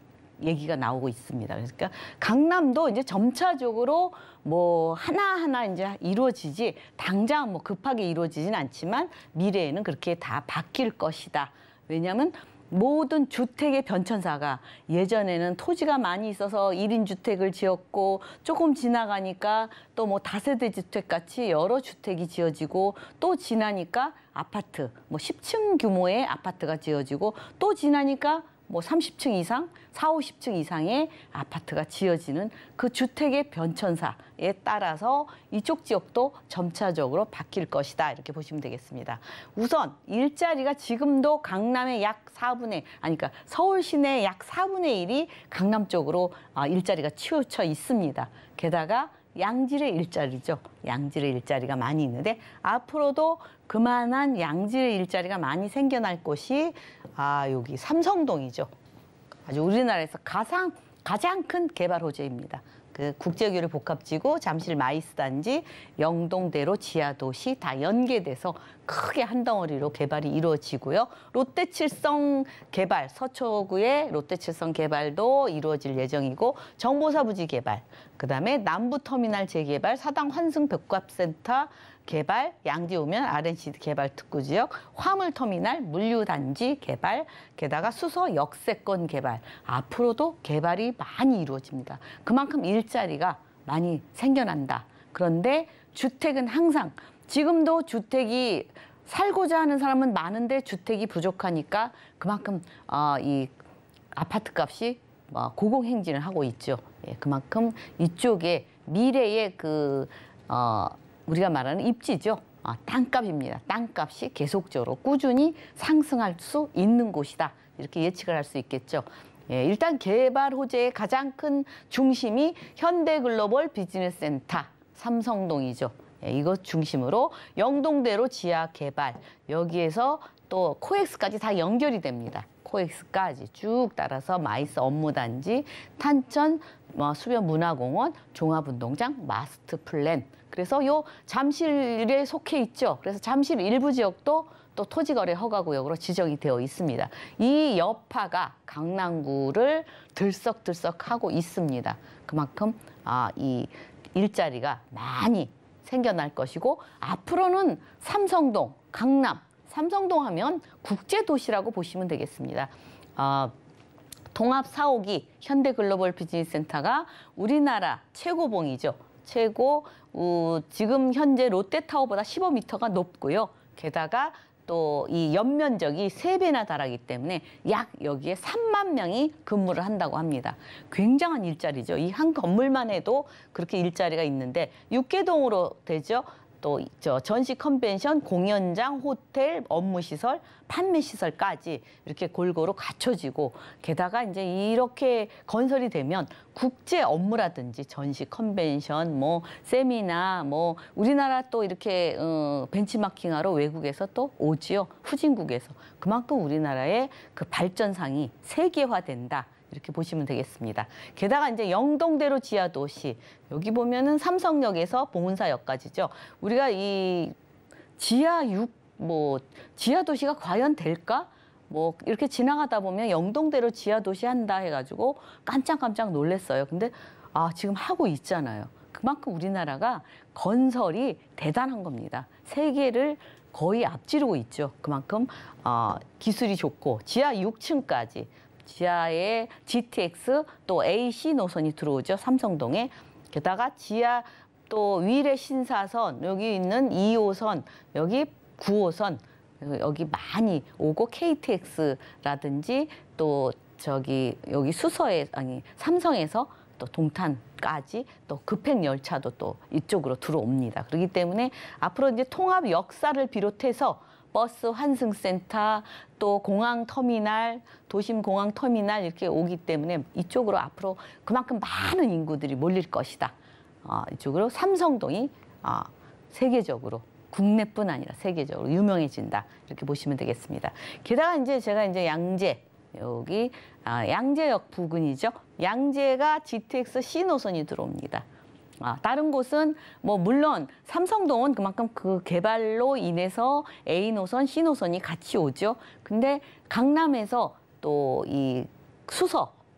얘기가 나오고 있습니다. 그러니까 강남도 이제 점차적으로 뭐 하나하나 이제 이루어지지 당장 뭐 급하게 이루어지진 않지만 미래에는 그렇게 다 바뀔 것이다. 왜냐하면 모든 주택의 변천사가 예전에는 토지가 많이 있어서 1인 주택을 지었고 조금 지나가니까 또 뭐 다세대 주택 같이 여러 주택이 지어지고 또 지나니까 아파트 뭐 10층 규모의 아파트가 지어지고 또 지나니까 뭐 30층 이상, 40, 50층 이상의 아파트가 지어지는 그 주택의 변천사에 따라서 이쪽 지역도 점차적으로 바뀔 것이다. 이렇게 보시면 되겠습니다. 우선 일자리가 지금도 강남의 약 4분의, 그러니까 서울 시내 약 4분의 1이 강남 쪽으로 일자리가 치우쳐 있습니다. 게다가 양질의 일자리죠. 양질의 일자리가 많이 있는데 앞으로도 그만한 양질의 일자리가 많이 생겨날 곳이 여기 삼성동이죠. 아주 우리나라에서 가장 큰 개발 호재입니다. 그 국제교류 복합지구, 잠실 마이스 단지, 영동대로 지하도시 다 연계돼서 크게 한 덩어리로 개발이 이루어지고요. 롯데칠성 개발, 서초구의 롯데칠성 개발도 이루어질 예정이고 정보사부지 개발, 그다음에 남부터미널 재개발, 사당 환승백과센터 개발, 양지 오면 RNC 개발 특구지역, 화물터미널, 물류단지 개발, 게다가 수서 역세권 개발, 앞으로도 개발이 많이 이루어집니다. 그만큼 일자리가 많이 생겨난다. 그런데 주택은 항상 지금도 주택이 살고자 하는 사람은 많은데 주택이 부족하니까 그만큼 이 아파트 값이 고공행진을 하고 있죠. 예, 그만큼 이쪽에 미래의 우리가 말하는 입지죠. 땅값입니다. 땅값이 계속적으로 꾸준히 상승할 수 있는 곳이다. 이렇게 예측을 할 수 있겠죠. 예, 일단 개발 호재의 가장 큰 중심이 현대글로벌 비즈니스센터 삼성동이죠. 예, 이것 중심으로 영동대로 지하 개발, 여기에서 또 코엑스까지 다 연결이 됩니다. 코엑스까지 쭉 따라서 마이스 업무단지, 탄천 수변문화공원, 종합운동장, 마스터 플랜. 그래서 요 잠실에 속해 있죠. 그래서 잠실 일부 지역도 또 토지거래 허가구역으로 지정이 되어 있습니다. 이 여파가 강남구를 들썩들썩하고 있습니다. 그만큼 이 일자리가 많이 생겨날 것이고 앞으로는 삼성동, 강남, 삼성동 하면 국제도시라고 보시면 되겠습니다. 통합 4호기 현대글로벌 비즈니스센터가 우리나라 최고봉이죠. 최고 지금 현재 롯데타워보다 15m가 높고요. 게다가 또 이 연면적이 3배나 달하기 때문에 약 여기에 3만 명이 근무를 한다고 합니다. 굉장한 일자리죠. 이 한 건물만 해도 그렇게 일자리가 있는데 6개동으로 되죠. 또 전시 컨벤션, 공연장, 호텔, 업무시설, 판매시설까지 이렇게 골고루 갖춰지고 게다가 이제 이렇게 건설이 되면 국제 업무라든지 전시 컨벤션, 뭐 세미나, 뭐 우리나라 또 이렇게 벤치마킹하러 외국에서 또 오지요. 후진국에서. 그만큼 우리나라의 그 발전상이 세계화된다. 이렇게 보시면 되겠습니다. 게다가 이제 영동대로 지하도시, 여기 보면은 삼성역에서 봉은사역까지죠. 우리가 이 지하도시가 과연 될까? 뭐 이렇게 지나가다 보면 영동대로 지하도시 한다 해가지고 깜짝깜짝 놀랐어요. 근데 지금 하고 있잖아요. 그만큼 우리나라가 건설이 대단한 겁니다. 세계를 거의 앞지르고 있죠. 그만큼 기술이 좋고 지하 6층까지. 지하에 GTX 또 AC 노선이 들어오죠. 삼성동에. 게다가 지하 또 위례 신사선, 여기 있는 2호선, 여기 9호선, 여기 많이 오고 KTX라든지 또 여기 삼성에서 또 동탄까지 또 급행 열차도 또 이쪽으로 들어옵니다. 그렇기 때문에 앞으로 이제 통합 역사를 비롯해서 버스 환승센터, 또 공항터미널, 도심공항터미널 이렇게 오기 때문에 이쪽으로 앞으로 그만큼 많은 인구들이 몰릴 것이다. 이쪽으로 삼성동이 세계적으로, 국내뿐 아니라 세계적으로 유명해진다. 이렇게 보시면 되겠습니다. 게다가 이제 제가 이제 양재, 여기 양재역 부근이죠. 양재가 GTX C 노선이 들어옵니다. 다른 곳은 뭐 물론 삼성동은 그만큼 그 개발로 인해서 A 노선, C 노선이 같이 오죠. 근데 강남에서 또 이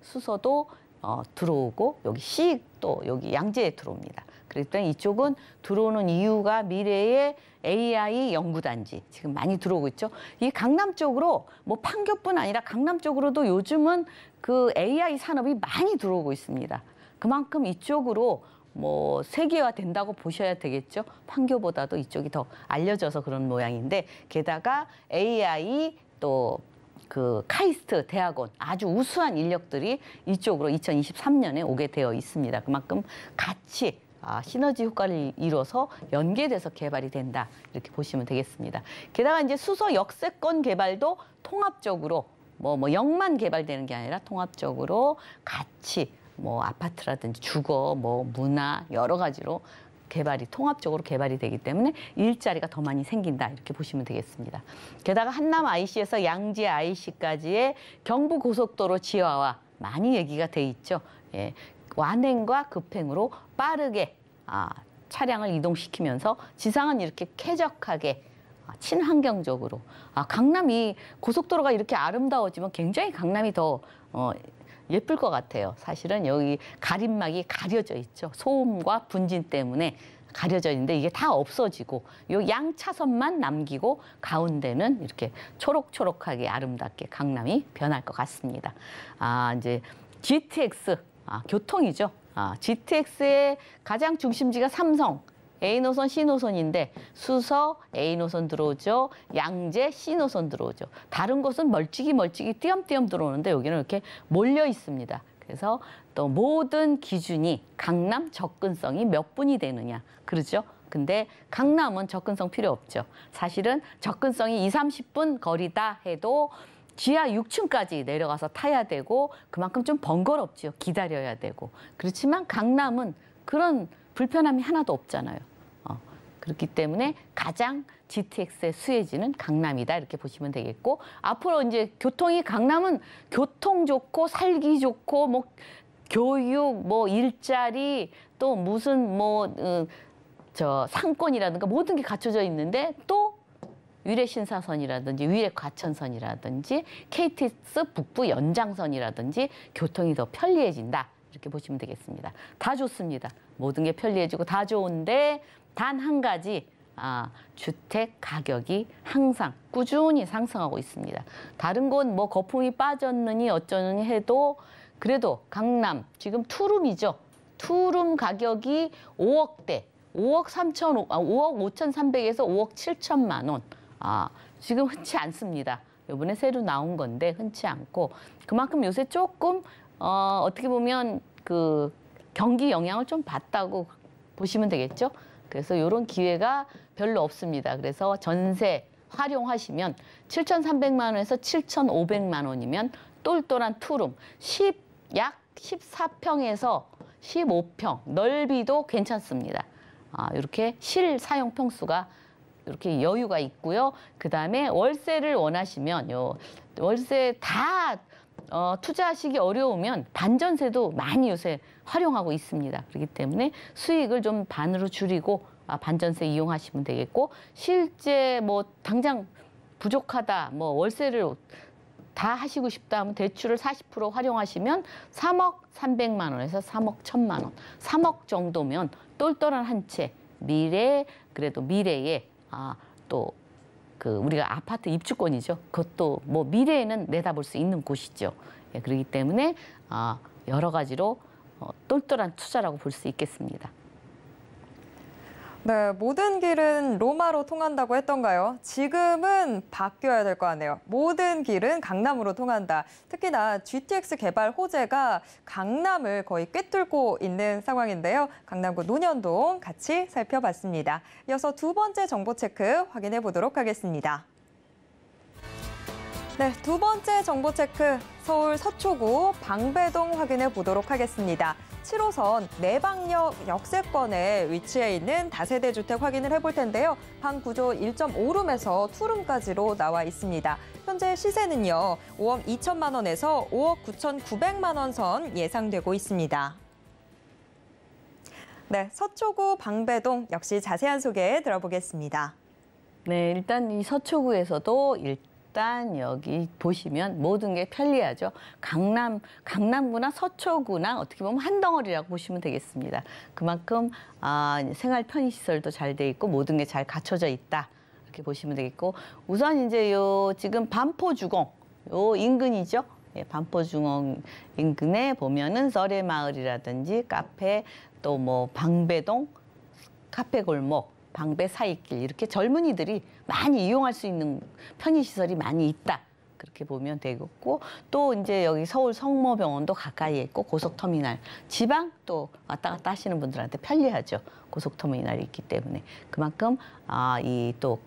수서도 들어오고 여기 C 또 여기 양재에 들어옵니다. 그렇기 때문에 이쪽은 들어오는 이유가 미래의 AI 연구단지 지금 많이 들어오고 있죠. 이 강남 쪽으로 뭐 판교뿐 아니라 강남 쪽으로도 요즘은 그 AI 산업이 많이 들어오고 있습니다. 그만큼 이쪽으로 뭐 세계화 된다고 보셔야 되겠죠. 판교보다도 이쪽이 더 알려져서 그런 모양인데 게다가 AI 또 그 카이스트 대학원 아주 우수한 인력들이 이쪽으로 2023년에 오게 되어 있습니다. 그만큼 같이 시너지 효과를 이뤄서 연계돼서 개발이 된다. 이렇게 보시면 되겠습니다. 게다가 이제 수서 역세권 개발도 통합적으로 뭐 역만 개발되는 게 아니라 통합적으로 같이 뭐 아파트라든지 주거, 뭐 문화 여러 가지로 통합적으로 개발이 되기 때문에 일자리가 더 많이 생긴다. 이렇게 보시면 되겠습니다. 게다가 한남 IC에서 양재 IC까지의 경부고속도로 지하화 많이 얘기가 돼 있죠. 예, 완행과 급행으로 빠르게 차량을 이동시키면서 지상은 이렇게 쾌적하게 친환경적으로 강남이 고속도로가 이렇게 아름다워지면 굉장히 강남이 더 예쁠 것 같아요. 사실은 여기 가림막이 가려져 있죠. 소음과 분진 때문에 가려져 있는데 이게 다 없어지고 요 양차선만 남기고 가운데는 이렇게 초록초록하게 아름답게 강남이 변할 것 같습니다. 이제 GTX 교통이죠. GTX의 가장 중심지가 삼성, A노선, C노선인데 수서 A노선 들어오죠. 양재 C노선 들어오죠. 다른 곳은 멀찍이 띄엄띄엄 들어오는데 여기는 이렇게 몰려 있습니다. 그래서 또 모든 기준이 강남 접근성이 몇 분이 되느냐. 그러죠? 근데 강남은 접근성 필요 없죠. 사실은 접근성이 20-30분 거리다 해도 지하 6층까지 내려가서 타야 되고 그만큼 좀 번거롭죠. 기다려야 되고. 그렇지만 강남은 그런 불편함이 하나도 없잖아요. 그렇기 때문에 가장 GTX의 수혜지는 강남이다. 이렇게 보시면 되겠고 앞으로 이제 교통이 강남은 교통 좋고 살기 좋고 뭐 교육, 뭐 일자리 또 무슨 상권이라든가 모든 게 갖춰져 있는데 또 위례신사선이라든지 위례과천선이라든지 KTX 북부 연장선이라든지 교통이 더 편리해진다. 이렇게 보시면 되겠습니다. 다 좋습니다. 모든 게 편리해지고 다 좋은데 단 한 가지 주택 가격이 항상 꾸준히 상승하고 있습니다. 다른 곳 뭐 거품이 빠졌느니 어쩌느니 해도 그래도 강남 지금 투룸이죠. 투룸 가격이 5억대, 5억 5,300에서 5억 7천만 원. 지금 흔치 않습니다. 이번에 새로 나온 건데 흔치 않고 그만큼 요새 조금 어떻게 보면 그 경기 영향을 좀 받다고 보시면 되겠죠. 그래서 이런 기회가 별로 없습니다. 그래서 전세 활용하시면 7,300만 원에서 7,500만 원이면 똘똘한 투룸 약 14평에서 15평 넓이도 괜찮습니다. 이렇게 실사용 평수가 이렇게 여유가 있고요. 그다음에 월세를 원하시면 월세 다 투자하시기 어려우면 반전세도 많이 요새 활용하고 있습니다. 그렇기 때문에 수익을 좀 반으로 줄이고 반전세 이용하시면 되겠고 실제 뭐 당장 부족하다 뭐 월세를 다 하시고 싶다 하면 대출을 40% 활용하시면 3억 300만 원에서 3억 1,000만 원 3억 정도면 똘똘한 한 채 그래도 미래에 또 그 우리가 아파트 입주권이죠. 그것도 뭐 미래에는 내다볼 수 있는 곳이죠. 예, 그렇기 때문에 여러 가지로 똘똘한 투자라고 볼 수 있겠습니다. 네, 모든 길은 로마로 통한다고 했던가요? 지금은 바뀌어야 될 거 아니에요. 모든 길은 강남으로 통한다. 특히나 GTX 개발 호재가 강남을 거의 꿰뚫고 있는 상황인데요. 강남구 논현동 같이 살펴봤습니다. 이어서 두 번째 정보 체크 확인해 보도록 하겠습니다. 네, 두 번째 정보 체크, 서울 서초구 방배동 확인해 보도록 하겠습니다. 7호선 내방역 역세권에 위치해 있는 다세대 주택 확인을 해볼 텐데요. 방 구조 1.5룸에서 2룸까지로 나와 있습니다. 현재 시세는요, 5억 2천만 원에서 5억 9,900만 원 선 예상되고 있습니다. 네, 서초구 방배동 역시 자세한 소개 들어보겠습니다. 네, 일단 이 서초구에서도 일단 여기 보시면 모든 게 편리하죠. 강남구나 서초구나 어떻게 보면 한 덩어리라고 보시면 되겠습니다. 그만큼 생활 편의시설도 잘 돼 있고 모든 게 잘 갖춰져 있다. 이렇게 보시면 되겠고, 우선 이제 지금 반포주공 요 인근이죠. 예, 반포주공 인근에 보면은 썰의마을이라든지 카페, 또 뭐 방배동 카페 골목, 방배 사이길, 이렇게 젊은이들이 많이 이용할 수 있는 편의시설이 많이 있다. 그렇게 보면 되겠고, 또 이제 여기 서울 성모병원도 가까이에 있고, 고속터미널, 지방 또 왔다 갔다 하시는 분들한테 편리하죠. 고속터미널이 있기 때문에. 그만큼 이 또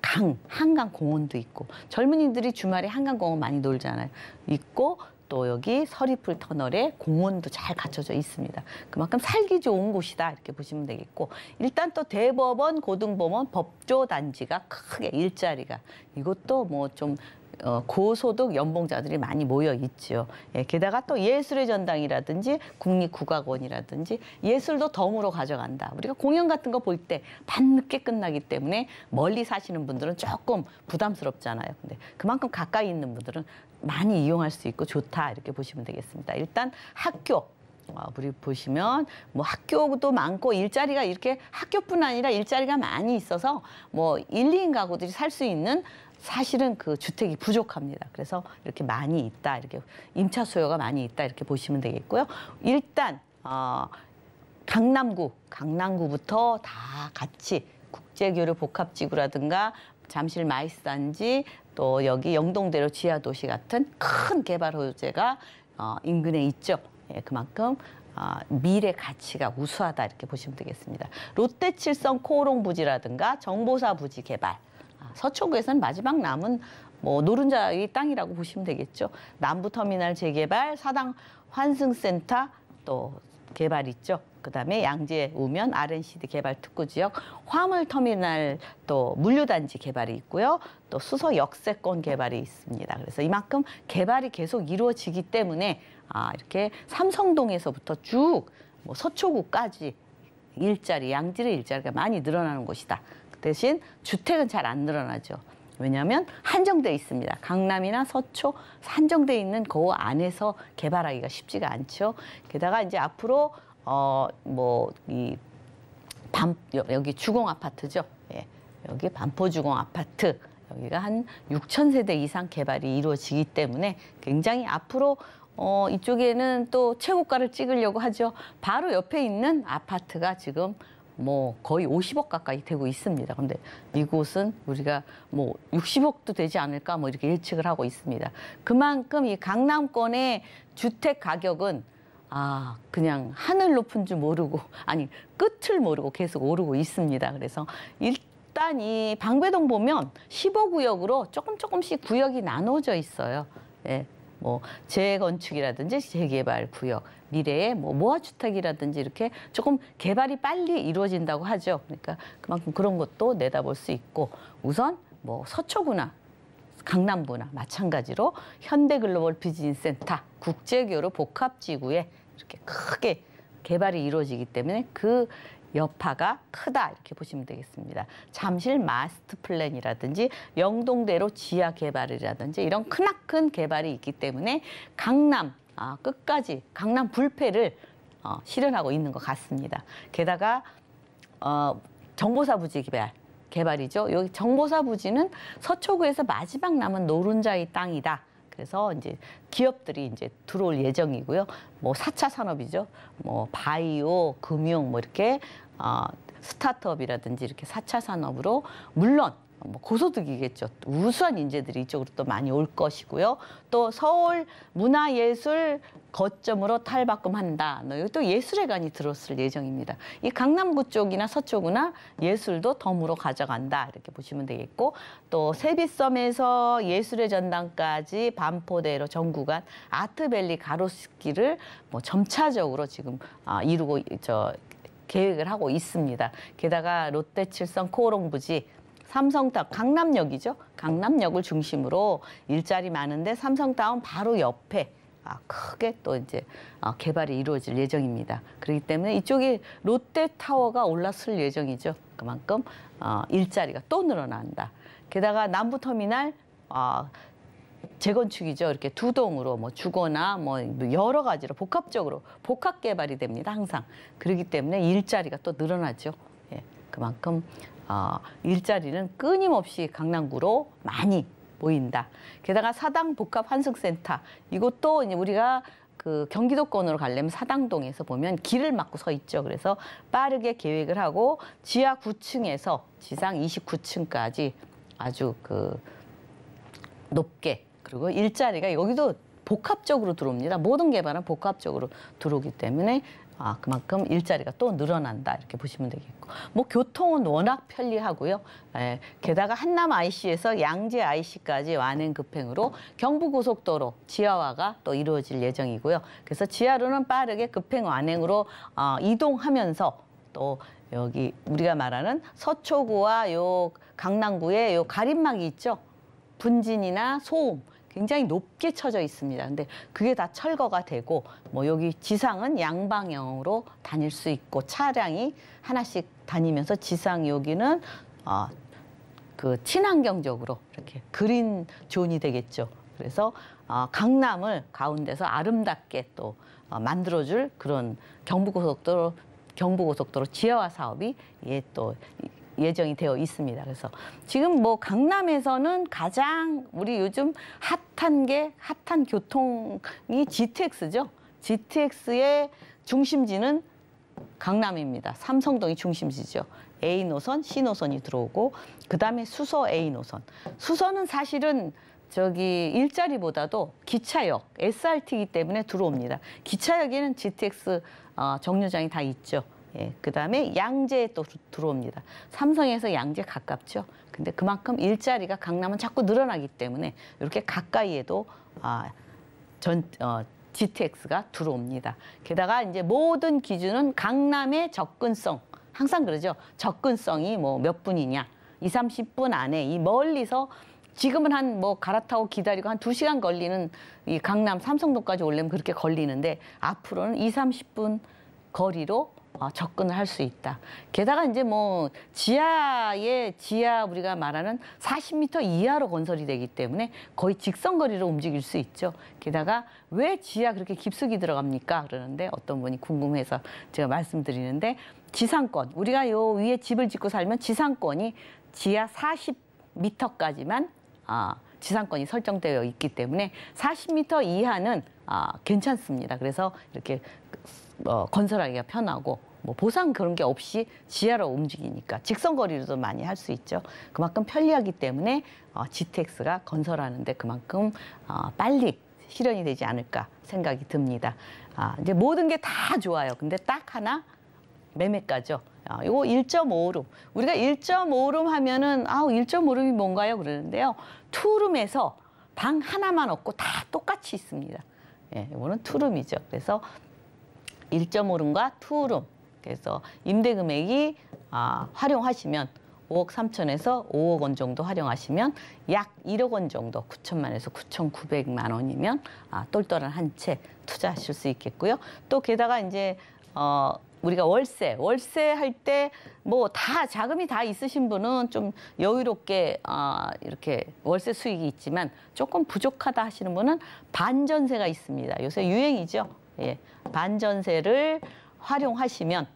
한강 공원도 있고, 젊은이들이 주말에 한강 공원 많이 놀잖아요. 있고, 또 여기 서리풀 터널에 공원도 잘 갖춰져 있습니다. 그만큼 살기 좋은 곳이다 이렇게 보시면 되겠고, 일단 또 대법원, 고등법원, 법조단지가 크게 일자리가, 이것도 뭐 좀 고소득 연봉자들이 많이 모여 있죠. 예, 게다가 또 예술의 전당이라든지 국립국악원이라든지 예술도 덤으로 가져간다. 우리가 공연 같은 거 볼 때 밤늦게 끝나기 때문에 멀리 사시는 분들은 조금 부담스럽잖아요. 근데 그만큼 가까이 있는 분들은 많이 이용할 수 있고 좋다 이렇게 보시면 되겠습니다. 일단 학교. 우리 보시면 뭐 학교도 많고 일자리가 이렇게 학교뿐 아니라 일자리가 많이 있어서 뭐 1, 2인 가구들이 살 수 있는 사실은 그 주택이 부족합니다. 그래서 이렇게 많이 있다, 이렇게 임차 수요가 많이 있다 이렇게 보시면 되겠고요. 일단 강남구부터 다 같이 국제교류 복합지구라든가 잠실 마이스단지, 또 여기 영동대로 지하도시 같은 큰 개발 호재가 인근에 있죠. 예, 그만큼 미래 가치가 우수하다 이렇게 보시면 되겠습니다. 롯데칠성 코오롱 부지라든가 정보사 부지 개발. 서초구에서는 마지막 남은 뭐 노른자의 땅이라고 보시면 되겠죠. 남부터미널 재개발, 사당 환승센터 또 개발 있죠. 그다음에 양재 우면 R&CD 개발 특구지역, 화물터미널 또 물류단지 개발이 있고요. 또 수서 역세권 개발이 있습니다. 그래서 이만큼 개발이 계속 이루어지기 때문에 이렇게 삼성동에서부터 쭉 뭐 서초구까지 양질의 일자리가 많이 늘어나는 곳이다. 대신 주택은 잘 안 늘어나죠. 왜냐하면 한정돼 있습니다. 강남이나 서초 한정돼 있는 그 안에서 개발하기가 쉽지가 않죠. 게다가 이제 앞으로 여기 주공 아파트죠. 예, 여기 반포주공 아파트 여기가 한 6,000세대 이상 개발이 이루어지기 때문에 굉장히 앞으로 이쪽에는 또 최고가를 찍으려고 하죠. 바로 옆에 있는 아파트가 지금 뭐 거의 50억 가까이 되고 있습니다. 근데 이곳은 우리가 뭐 60억도 되지 않을까 뭐 이렇게 예측을 하고 있습니다. 그만큼 이 강남권의 주택 가격은 그냥 하늘 높은 줄 모르고, 아니 끝을 모르고 계속 오르고 있습니다. 그래서 일단 이 방배동 보면 15구역으로 조금씩 구역이 나눠져 있어요. 예. 뭐 재건축이라든지 재개발 구역, 미래에 뭐 모아주택이라든지 이렇게 조금 개발이 빨리 이루어진다고 하죠. 그러니까 그만큼 그런 것도 내다볼 수 있고, 우선 뭐 서초구나 강남구나 마찬가지로 현대글로벌 비즈니스센터 국제교류 복합지구에 이렇게 크게 개발이 이루어지기 때문에 그 여파가 크다 이렇게 보시면 되겠습니다. 잠실 마스터 플랜이라든지 영동대로 지하 개발이라든지 이런 크나큰 개발이 있기 때문에 강남 끝까지 강남 불패를 실현하고 있는 것 같습니다. 게다가 정보사 부지 개발이죠. 여기 정보사 부지는 서초구에서 마지막 남은 노른자의 땅이다. 그래서 이제 기업들이 이제 들어올 예정이고요. 뭐 4차 산업이죠. 뭐 바이오, 금융 뭐 이렇게 스타트업이라든지 이렇게 4차 산업으로 물론 뭐 고소득이겠죠. 우수한 인재들이 이쪽으로 또 많이 올 것이고요. 또 서울 문화예술 거점으로 탈바꿈한다. 여기 또 예술회관이 들어설 예정입니다. 이 강남구 쪽이나 서초구나 예술도 덤으로 가져간다. 이렇게 보시면 되겠고 또 세빛섬에서 예술의 전당까지 반포대로 전구간 아트밸리 가로수길을 뭐 점차적으로 지금 이루고 계획을 하고 있습니다. 게다가 롯데칠성 코오롱부지 삼성타운, 강남역이죠. 강남역을 중심으로 일자리 많은데 삼성타운 바로 옆에 크게 또 이제 개발이 이루어질 예정입니다. 그렇기 때문에 이쪽에 롯데타워가 올라설 예정이죠. 그만큼 일자리가 또 늘어난다. 게다가 남부터미널 재건축이죠. 이렇게 두 동으로 뭐 주거나 뭐 여러 가지로 복합적으로 복합 개발이 됩니다. 항상. 그렇기 때문에 일자리가 또 늘어나죠. 예, 그만큼 일자리는 끊임없이 강남구로 많이 모인다. 게다가 사당 복합 환승센터 이것도 이제 우리가 그 경기도권으로 가려면 사당동에서 보면 길을 막고 서 있죠. 그래서 빠르게 계획을 하고 지하 9층에서 지상 29층까지 아주 그 높게 그리고 일자리가 여기도 복합적으로 들어옵니다. 모든 개발은 복합적으로 들어오기 때문에 그만큼 일자리가 또 늘어난다 이렇게 보시면 되겠고 뭐 교통은 워낙 편리하고요. 게다가 한남 IC에서 양재 IC까지 완행 급행으로 경부고속도로 지하화가 또 이루어질 예정이고요. 그래서 지하로는 빠르게 급행 완행으로 이동하면서 또 여기 우리가 말하는 서초구와 요 강남구의 요 가림막이 있죠. 분진이나 소음 굉장히 높게 쳐져 있습니다. 근데 그게 다 철거가 되고 뭐 여기 지상은 양방향으로 다닐 수 있고 차량이 하나씩 다니면서 지상 여기는 그 친환경적으로 이렇게 그린 존이 되겠죠. 그래서 강남을 가운데서 아름답게 또 만들어줄 그런 경부고속도로 지하화 사업이 또 예정이 되어 있습니다. 그래서 지금 뭐 강남에서는 가장 우리 요즘 핫한 교통이 GTX죠. GTX의 중심지는 강남입니다. 삼성동이 중심지죠. A 노선, C 노선이 들어오고 그다음에 수서 A 노선. 수서는 사실은 저기 일자리보다도 기차역, SRT이기 때문에 들어옵니다. 기차역에는 GTX 정류장이 다 있죠. 예, 그다음에 양재에 또 들어옵니다. 삼성에서 양재 가깝죠. 근데 그만큼 일자리가 강남은 자꾸 늘어나기 때문에 이렇게 가까이에도 GTX가 들어옵니다. 게다가 이제 모든 기준은 강남의 접근성, 항상 그러죠. 접근성이 뭐 몇 분이냐, 20, 30분 안에 이 멀리서 지금은 한 뭐 갈아타고 기다리고 한 2시간 걸리는 이 강남 삼성동까지 오려면 그렇게 걸리는데 앞으로는 20, 30분 거리로 접근을 할 수 있다. 게다가 이제 뭐 지하 우리가 말하는 40m 이하로 건설이 되기 때문에 거의 직선거리로 움직일 수 있죠. 게다가 왜 지하 그렇게 깊숙이 들어갑니까? 그러는데 어떤 분이 궁금해서 제가 말씀드리는데 지상권, 우리가 요 위에 집을 짓고 살면 지상권이 지하 40m까지만 지상권이 설정되어 있기 때문에 40m 이하는 괜찮습니다. 그래서 이렇게 건설하기가 편하고 뭐 보상 그런 게 없이 지하로 움직이니까 직선거리로도 많이 할 수 있죠. 그만큼 편리하기 때문에 GTX가 건설하는데 그만큼 빨리 실현이 되지 않을까 생각이 듭니다. 이제 모든 게 다 좋아요. 근데 딱 하나 매매가죠. 이거 1.5룸. 우리가 1.5룸 하면은 1.5룸이 뭔가요? 그러는데요. 투룸에서 방 하나만 없고 다 똑같이 있습니다. 예, 이거는 투룸이죠. 그래서 1.5룸과 투룸. 그래서 임대 금액이 활용하시면 5억 3천에서 5억 원 정도 활용하시면 약 1억 원 정도 9천만에서 9,900만 원이면 똘똘한 한 채 투자하실 수 있겠고요. 또 게다가 이제 우리가 월세 할 때 뭐 다 자금이 다 있으신 분은 좀 여유롭게 이렇게 월세 수익이 있지만 조금 부족하다 하시는 분은 반전세가 있습니다. 요새 유행이죠. 예, 반전세를 활용하시면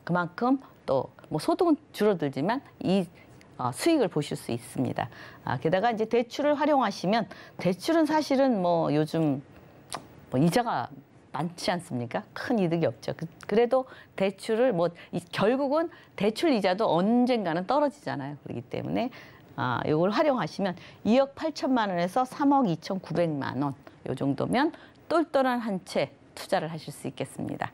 그만큼 또 뭐 소득은 줄어들지만 이 수익을 보실 수 있습니다. 게다가 이제 대출을 활용하시면 대출은 사실은 뭐 요즘 뭐 이자가 많지 않습니까? 큰 이득이 없죠. 그래도 대출을 결국은 대출 이자도 언젠가는 떨어지잖아요. 그렇기 때문에 이걸 활용하시면 2억 8천만 원에서 3억 2,900만 원 이 정도면 똘똘한 한 채 투자를 하실 수 있겠습니다.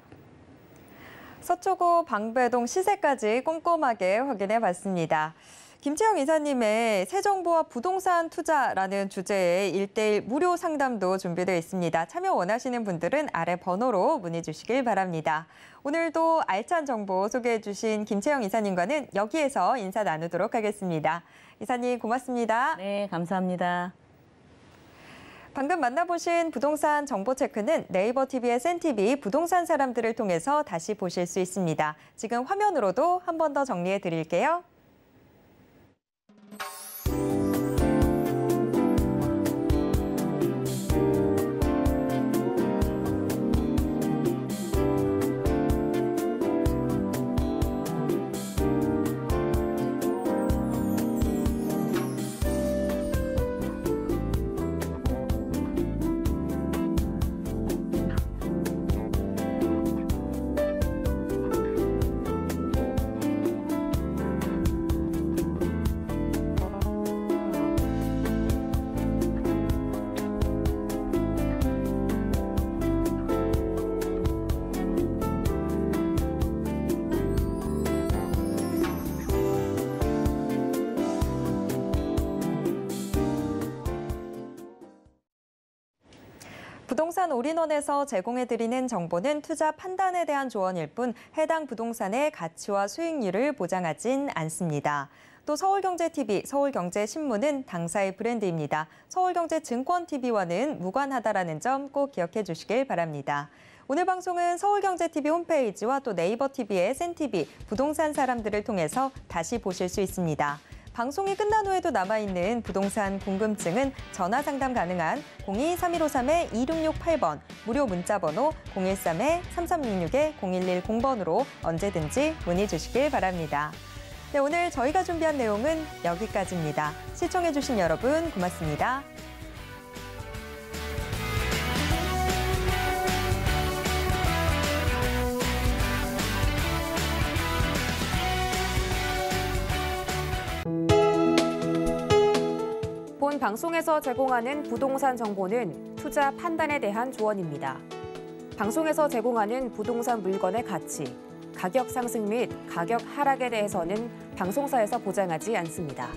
서초구 방배동 시세까지 꼼꼼하게 확인해 봤습니다. 김채영 이사님의 새 정보와 부동산 투자라는 주제의 1:1 무료 상담도 준비되어 있습니다. 참여 원하시는 분들은 아래 번호로 문의 주시길 바랍니다. 오늘도 알찬 정보 소개해 주신 김채영 이사님과는 여기에서 인사 나누도록 하겠습니다. 이사님 고맙습니다. 네, 감사합니다. 방금 만나보신 부동산 정보 체크는 네이버 TV의 SNTV 부동산 사람들을 통해서 다시 보실 수 있습니다. 지금 화면으로도 한 번 더 정리해 드릴게요. 부동산 올인원에서 제공해드리는 정보는 투자 판단에 대한 조언일 뿐 해당 부동산의 가치와 수익률을 보장하진 않습니다. 또 서울경제TV, 서울경제신문은 당사의 브랜드입니다. 서울경제증권TV와는 무관하다라는 점 꼭 기억해 주시길 바랍니다. 오늘 방송은 서울경제TV 홈페이지와 또 네이버TV의 SNTV 부동산 사람들을 통해서 다시 보실 수 있습니다. 방송이 끝난 후에도 남아있는 부동산 궁금증은 전화 상담 가능한 02-3153-2668번, 무료 문자번호 013-3366-0110번으로 언제든지 문의 주시길 바랍니다. 네, 오늘 저희가 준비한 내용은 여기까지입니다. 시청해주신 여러분 고맙습니다. 본 방송에서 제공하는 부동산 정보는 투자 판단에 대한 조언입니다. 방송에서 제공하는 부동산 물건의 가치, 가격 상승 및 가격 하락에 대해서는 방송사에서 보장하지 않습니다.